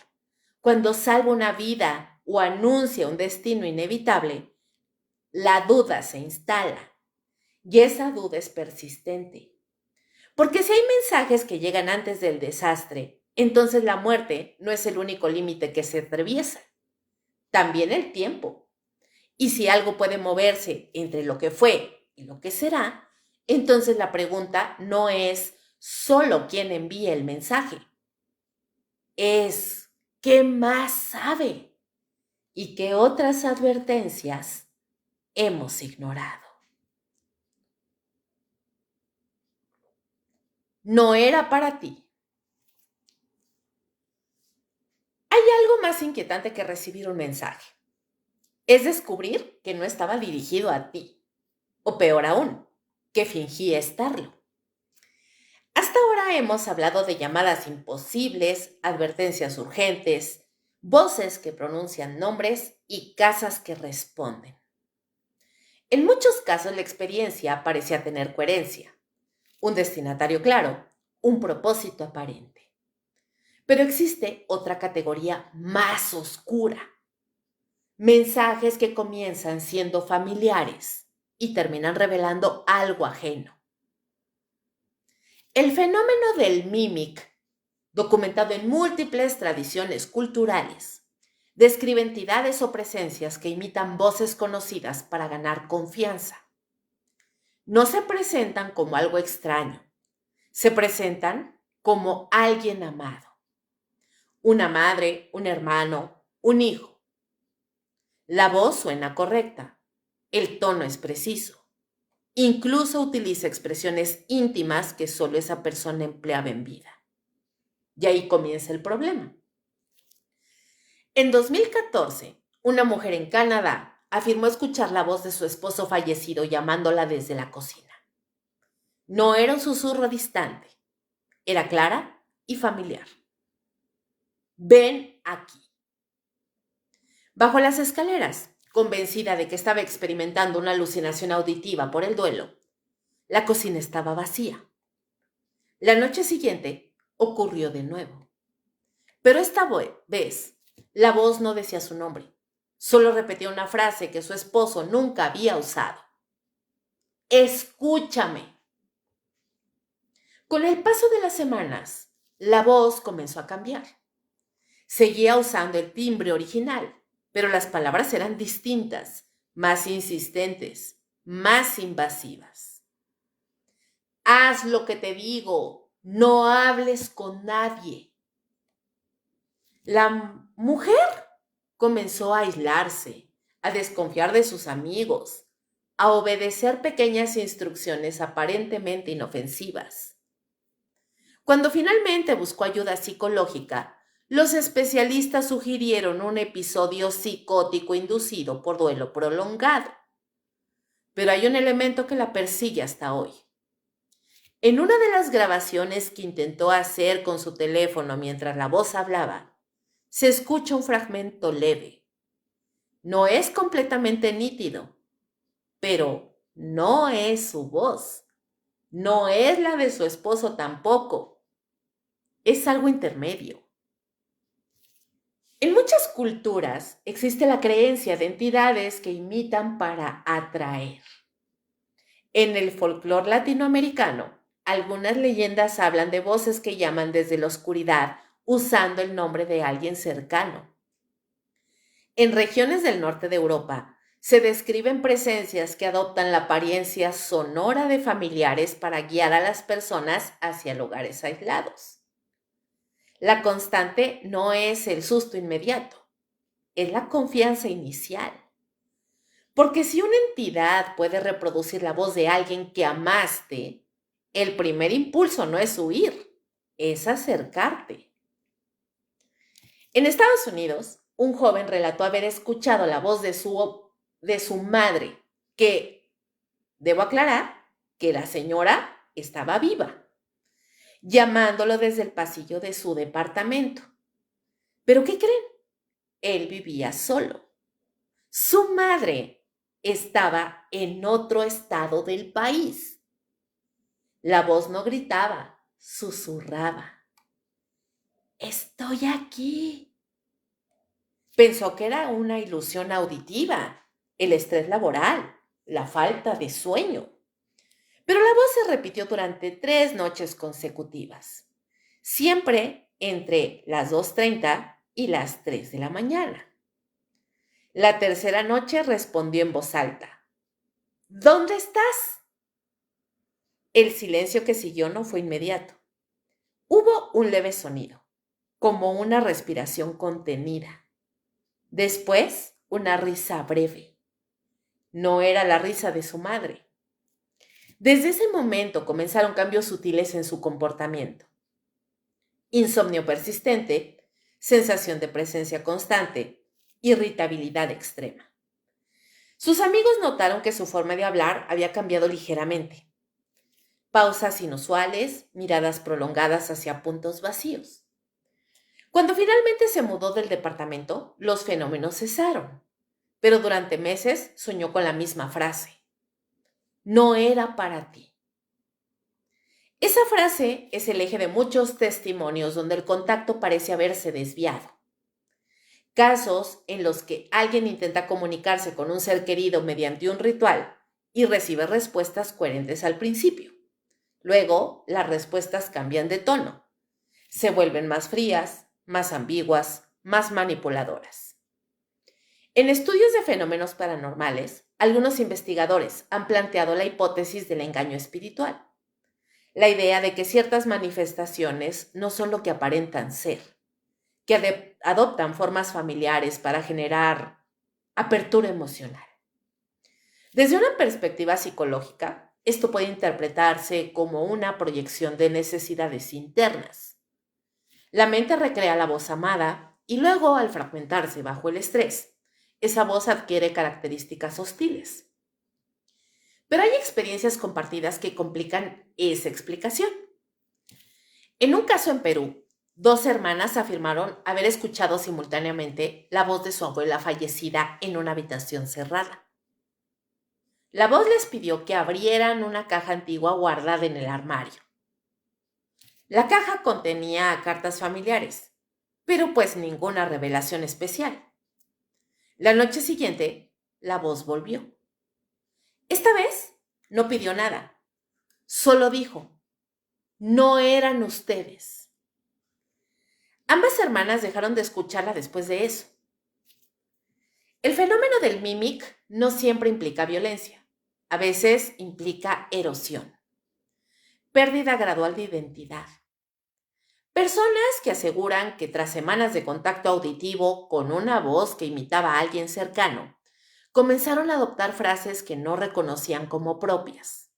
cuando salva una vida o anuncia un destino inevitable, la duda se instala y esa duda es persistente. Porque si hay mensajes que llegan antes del desastre, entonces la muerte no es el único límite que se atraviesa, también el tiempo. Y si algo puede moverse entre lo que fue y lo que será, entonces la pregunta no es solo quién envía el mensaje, es ¿qué más sabe? ¿Y qué otras advertencias hemos ignorado? No era para ti. Hay algo más inquietante que recibir un mensaje. Es descubrir que no estaba dirigido a ti. O peor aún, que fingía estarlo. Hasta ahora hemos hablado de llamadas imposibles, advertencias urgentes, voces que pronuncian nombres y casas que responden. En muchos casos la experiencia parecía tener coherencia, un destinatario claro, un propósito aparente. Pero existe otra categoría más oscura. Mensajes que comienzan siendo familiares y terminan revelando algo ajeno. El fenómeno del mímic, documentado en múltiples tradiciones culturales, describe entidades o presencias que imitan voces conocidas para ganar confianza. No se presentan como algo extraño, se presentan como alguien amado. Una madre, un hermano, un hijo. La voz suena correcta, el tono es preciso. Incluso utiliza expresiones íntimas que solo esa persona empleaba en vida. Y ahí comienza el problema. En 2014, una mujer en Canadá afirmó escuchar la voz de su esposo fallecido llamándola desde la cocina. No era un susurro distante, era clara y familiar. Ven aquí. Bajo las escaleras, convencida de que estaba experimentando una alucinación auditiva por el duelo, la cocina estaba vacía. La noche siguiente ocurrió de nuevo. Pero esta vez, la voz no decía su nombre. Solo repetía una frase que su esposo nunca había usado. Escúchame. Con el paso de las semanas, la voz comenzó a cambiar. Seguía usando el timbre original, pero las palabras eran distintas, más insistentes, más invasivas. Haz lo que te digo, no hables con nadie. La mujer comenzó a aislarse, a desconfiar de sus amigos, a obedecer pequeñas instrucciones aparentemente inofensivas. Cuando finalmente buscó ayuda psicológica, los especialistas sugirieron un episodio psicótico inducido por duelo prolongado. Pero hay un elemento que la persigue hasta hoy. En una de las grabaciones que intentó hacer con su teléfono mientras la voz hablaba, se escucha un fragmento leve. No es completamente nítido, pero no es su voz. No es la de su esposo tampoco. Es algo intermedio. En muchas culturas existe la creencia de entidades que imitan para atraer. En el folclore latinoamericano, algunas leyendas hablan de voces que llaman desde la oscuridad usando el nombre de alguien cercano. En regiones del norte de Europa se describen presencias que adoptan la apariencia sonora de familiares para guiar a las personas hacia lugares aislados. La constante no es el susto inmediato, es la confianza inicial. Porque si una entidad puede reproducir la voz de alguien que amaste, el primer impulso no es huir, es acercarte. En Estados Unidos, un joven relató haber escuchado la voz de su madre, que, debo aclarar, que la señora estaba viva, llamándolo desde el pasillo de su departamento. ¿Pero qué creen? Él vivía solo. Su madre estaba en otro estado del país. La voz no gritaba, susurraba. Estoy aquí. Pensó que era una ilusión auditiva, el estrés laboral, la falta de sueño. Pero la voz se repitió durante 3 noches consecutivas, siempre entre las 2:30 y las 3 de la mañana. La tercera noche respondió en voz alta. ¿Dónde estás? El silencio que siguió no fue inmediato. Hubo un leve sonido, como una respiración contenida. Después, una risa breve. No era la risa de su madre. Desde ese momento comenzaron cambios sutiles en su comportamiento. Insomnio persistente, sensación de presencia constante, irritabilidad extrema. Sus amigos notaron que su forma de hablar había cambiado ligeramente. Pausas inusuales, miradas prolongadas hacia puntos vacíos. Cuando finalmente se mudó del departamento, los fenómenos cesaron, pero durante meses soñó con la misma frase. No era para ti. Esa frase es el eje de muchos testimonios donde el contacto parece haberse desviado. Casos en los que alguien intenta comunicarse con un ser querido mediante un ritual y recibe respuestas coherentes al principio. Luego, las respuestas cambian de tono. Se vuelven más frías, más ambiguas, más manipuladoras. En estudios de fenómenos paranormales, algunos investigadores han planteado la hipótesis del engaño espiritual. La idea de que ciertas manifestaciones no son lo que aparentan ser, que adoptan formas familiares para generar apertura emocional. Desde una perspectiva psicológica, esto puede interpretarse como una proyección de necesidades internas. La mente recrea la voz amada y luego, al fragmentarse bajo el estrés, esa voz adquiere características hostiles. Pero hay experiencias compartidas que complican esa explicación. En un caso en Perú, 2 hermanas afirmaron haber escuchado simultáneamente la voz de su abuela fallecida en una habitación cerrada. La voz les pidió que abrieran una caja antigua guardada en el armario. La caja contenía cartas familiares, pero pues ninguna revelación especial. La noche siguiente, la voz volvió. Esta vez no pidió nada, solo dijo, no eran ustedes. Ambas hermanas dejaron de escucharla después de eso. El fenómeno del mímic no siempre implica violencia, a veces implica erosión, pérdida gradual de identidad. Personas que aseguran que tras semanas de contacto auditivo con una voz que imitaba a alguien cercano, comenzaron a adoptar frases que no reconocían como propias.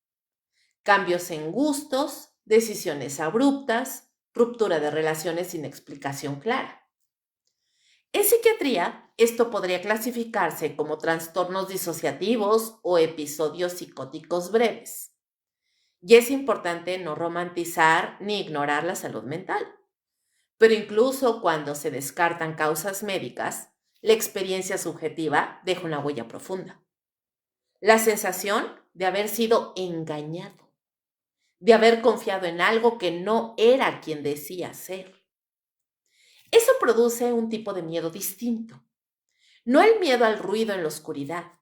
Cambios en gustos, decisiones abruptas, ruptura de relaciones sin explicación clara. En psiquiatría, esto podría clasificarse como trastornos disociativos o episodios psicóticos breves. Y es importante no romantizar ni ignorar la salud mental. Pero incluso cuando se descartan causas médicas, la experiencia subjetiva deja una huella profunda. La sensación de haber sido engañado, de haber confiado en algo que no era quien decía ser. Eso produce un tipo de miedo distinto. No el miedo al ruido en la oscuridad,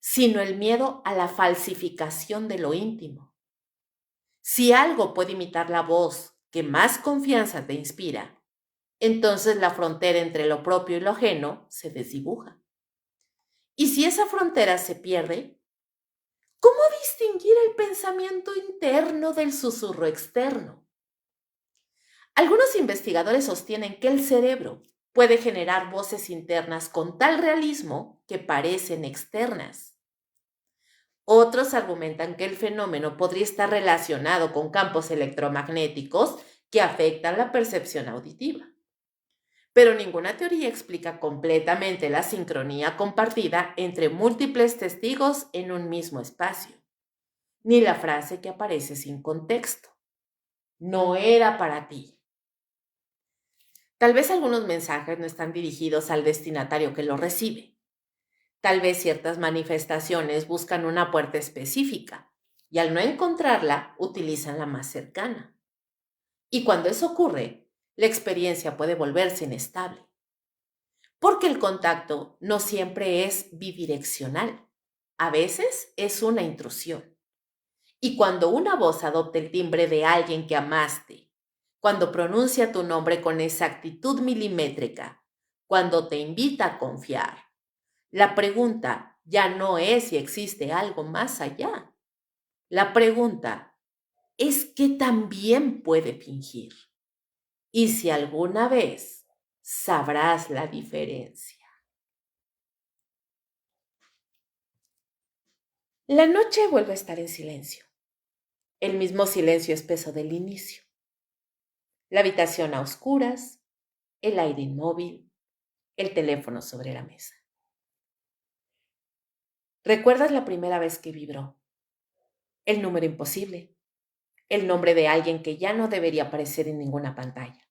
sino el miedo a la falsificación de lo íntimo. Si algo puede imitar la voz que más confianza te inspira, entonces la frontera entre lo propio y lo ajeno se desdibuja. Y si esa frontera se pierde, ¿cómo distinguir el pensamiento interno del susurro externo? Algunos investigadores sostienen que el cerebro puede generar voces internas con tal realismo que parecen externas. Otros argumentan que el fenómeno podría estar relacionado con campos electromagnéticos que afectan la percepción auditiva. Pero ninguna teoría explica completamente la sincronía compartida entre múltiples testigos en un mismo espacio, ni la frase que aparece sin contexto. No era para ti. Tal vez algunos mensajes no están dirigidos al destinatario que los recibe. Tal vez ciertas manifestaciones buscan una puerta específica y al no encontrarla utilizan la más cercana. Y cuando eso ocurre, la experiencia puede volverse inestable. Porque el contacto no siempre es bidireccional. A veces es una intrusión. Y cuando una voz adopta el timbre de alguien que amaste, cuando pronuncia tu nombre con exactitud milimétrica, cuando te invita a confiar, la pregunta ya no es si existe algo más allá. La pregunta es qué también puede fingir. Y si alguna vez sabrás la diferencia. La noche vuelve a estar en silencio, el mismo silencio espeso del inicio. La habitación a oscuras, el aire inmóvil, el teléfono sobre la mesa. ¿Recuerdas la primera vez que vibró? El número imposible, el nombre de alguien que ya no debería aparecer en ninguna pantalla.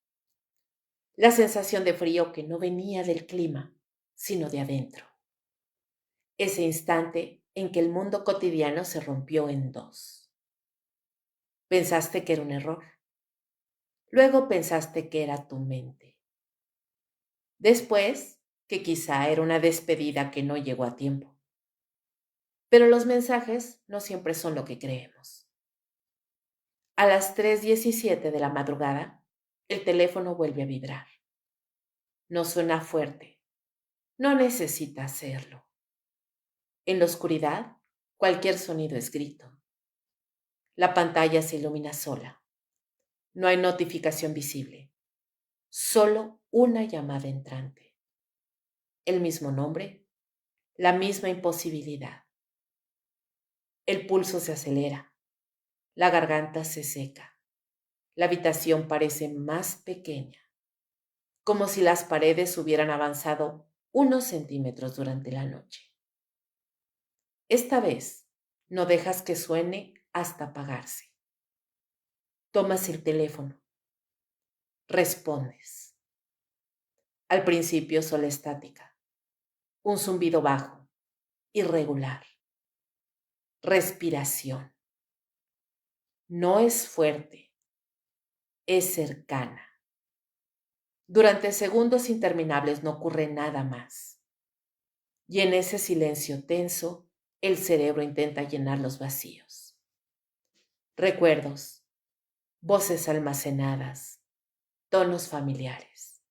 La sensación de frío que no venía del clima, sino de adentro. Ese instante en que el mundo cotidiano se rompió en dos. Pensaste que era un error. Luego pensaste que era tu mente. Después, que quizá era una despedida que no llegó a tiempo. Pero los mensajes no siempre son lo que creemos. A las 3:17 de la madrugada, el teléfono vuelve a vibrar. No suena fuerte. No necesita hacerlo. En la oscuridad, cualquier sonido es grito. La pantalla se ilumina sola. No hay notificación visible. Solo una llamada entrante. El mismo nombre, la misma imposibilidad. El pulso se acelera. La garganta se seca. La habitación parece más pequeña, como si las paredes hubieran avanzado unos centímetros durante la noche. Esta vez no dejas que suene hasta apagarse. Tomas el teléfono. Respondes. Al principio sola estática. Un zumbido bajo, irregular. Respiración. No es fuerte, es cercana. Durante segundos interminables no ocurre nada más. Y en ese silencio tenso, el cerebro intenta llenar los vacíos. Recuerdos, voces almacenadas, tonos familiares.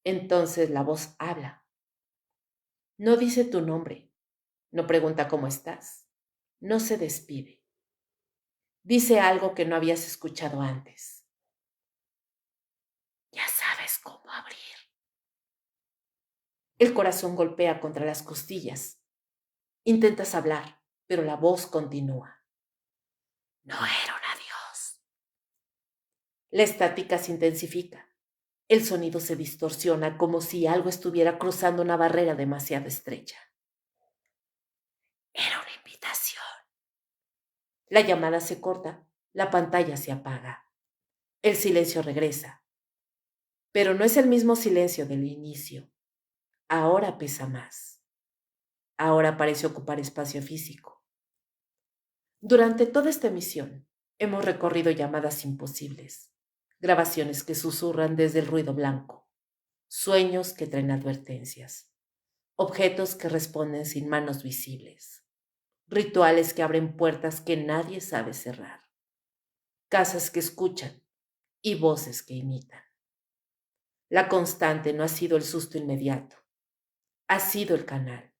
Entonces la voz habla. No dice tu nombre, no pregunta cómo estás, no se despide. Dice algo que no habías escuchado antes. Ya sabes cómo abrir. El corazón golpea contra las costillas. Intentas hablar, pero la voz continúa. No era un adiós. La estática se intensifica. El sonido se distorsiona como si algo estuviera cruzando una barrera demasiado estrecha. Era una invitación. La llamada se corta, la pantalla se apaga. El silencio regresa. Pero no es el mismo silencio del inicio. Ahora pesa más. Ahora parece ocupar espacio físico. Durante toda esta emisión, hemos recorrido llamadas imposibles, grabaciones que susurran desde el ruido blanco, sueños que traen advertencias, objetos que responden sin manos visibles, rituales que abren puertas que nadie sabe cerrar, casas que escuchan y voces que imitan. La constante no ha sido el susto inmediato, ha sido el canal,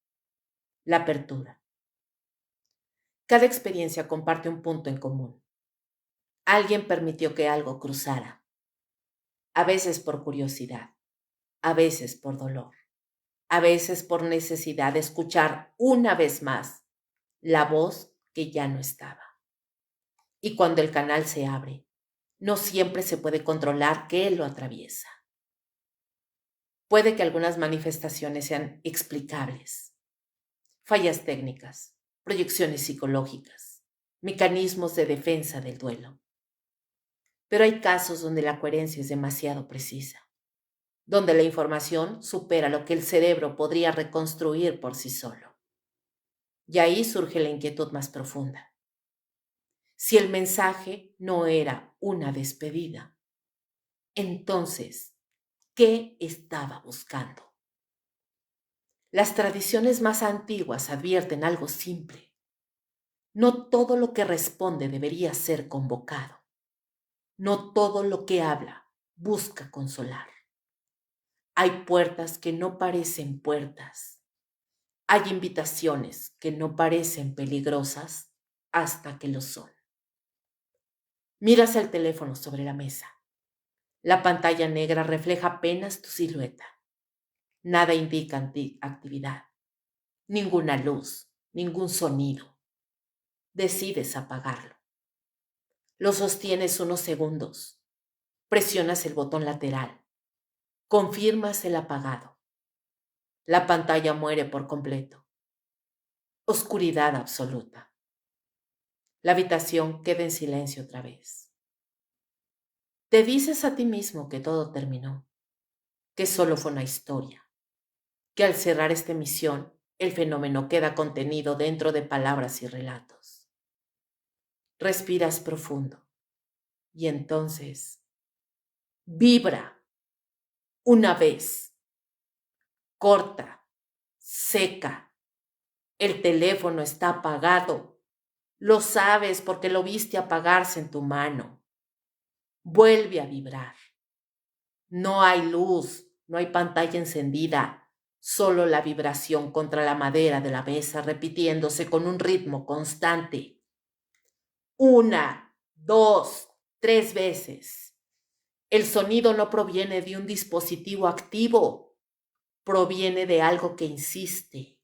la apertura. Cada experiencia comparte un punto en común. Alguien permitió que algo cruzara, a veces por curiosidad, a veces por dolor, a veces por necesidad de escuchar una vez más la voz que ya no estaba. Y cuando el canal se abre, no siempre se puede controlar qué lo atraviesa. Puede que algunas manifestaciones sean explicables, fallas técnicas, proyecciones psicológicas, mecanismos de defensa del duelo. Pero hay casos donde la coherencia es demasiado precisa, donde la información supera lo que el cerebro podría reconstruir por sí solo. Y ahí surge la inquietud más profunda. Si el mensaje no era una despedida, entonces, ¿qué estaba buscando? Las tradiciones más antiguas advierten algo simple. No todo lo que responde debería ser convocado. No todo lo que habla busca consolar. Hay puertas que no parecen puertas. Hay invitaciones que no parecen peligrosas hasta que lo son. Miras el teléfono sobre la mesa. La pantalla negra refleja apenas tu silueta. Nada indica actividad. Ninguna luz, ningún sonido. Decides apagarlo. Lo sostienes unos segundos. Presionas el botón lateral. Confirmas el apagado. La pantalla muere por completo. Oscuridad absoluta. La habitación queda en silencio otra vez. Te dices a ti mismo que todo terminó, que solo fue una historia, que al cerrar esta emisión, el fenómeno queda contenido dentro de palabras y relatos. Respiras profundo y entonces vibra una vez, corta, seca. El teléfono está apagado. Lo sabes porque lo viste apagarse en tu mano. Vuelve a vibrar. No hay luz, no hay pantalla encendida, solo la vibración contra la madera de la mesa repitiéndose con un ritmo constante. 1, 2, 3 veces. El sonido no proviene de un dispositivo activo, proviene de algo que insiste.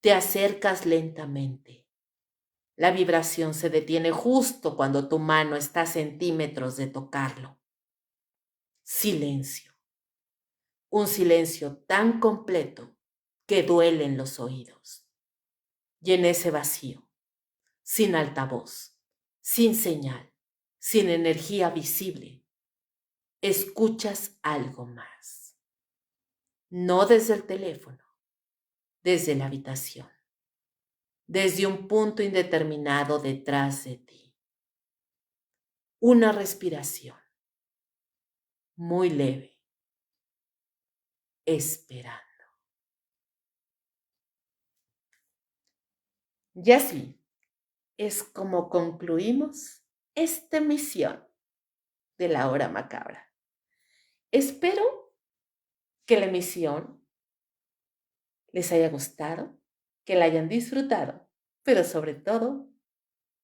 Te acercas lentamente. La vibración se detiene justo cuando tu mano está a centímetros de tocarlo. Silencio. Un silencio tan completo que duele en los oídos. Y en ese vacío, sin altavoz, sin señal, sin energía visible, escuchas algo más. No desde el teléfono, desde la habitación, desde un punto indeterminado detrás de ti. Una respiración muy leve, esperando. Y así es como concluimos esta emisión de la hora macabra. Espero que la emisión les haya gustado, que la hayan disfrutado, pero sobre todo,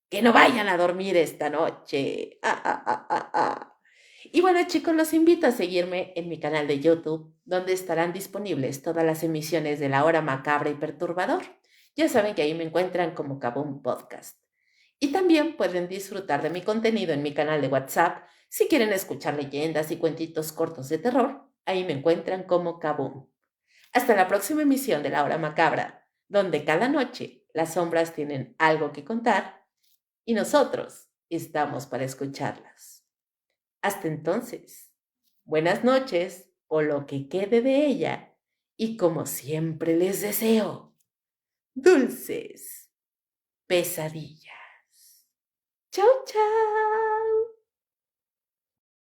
que no vayan a dormir esta noche. Y bueno, chicos, los invito a seguirme en mi canal de YouTube, donde estarán disponibles todas las emisiones de la hora macabra y perturbador. Ya saben que ahí me encuentran como Kaboom Podcast. Y también pueden disfrutar de mi contenido en mi canal de WhatsApp. Si quieren escuchar leyendas y cuentitos cortos de terror, ahí me encuentran como Kaboom. Hasta la próxima emisión de La Hora Macabra, donde cada noche las sombras tienen algo que contar y nosotros estamos para escucharlas. Hasta entonces, buenas noches o lo que quede de ella y como siempre les deseo, dulces pesadillas. Chau, chau.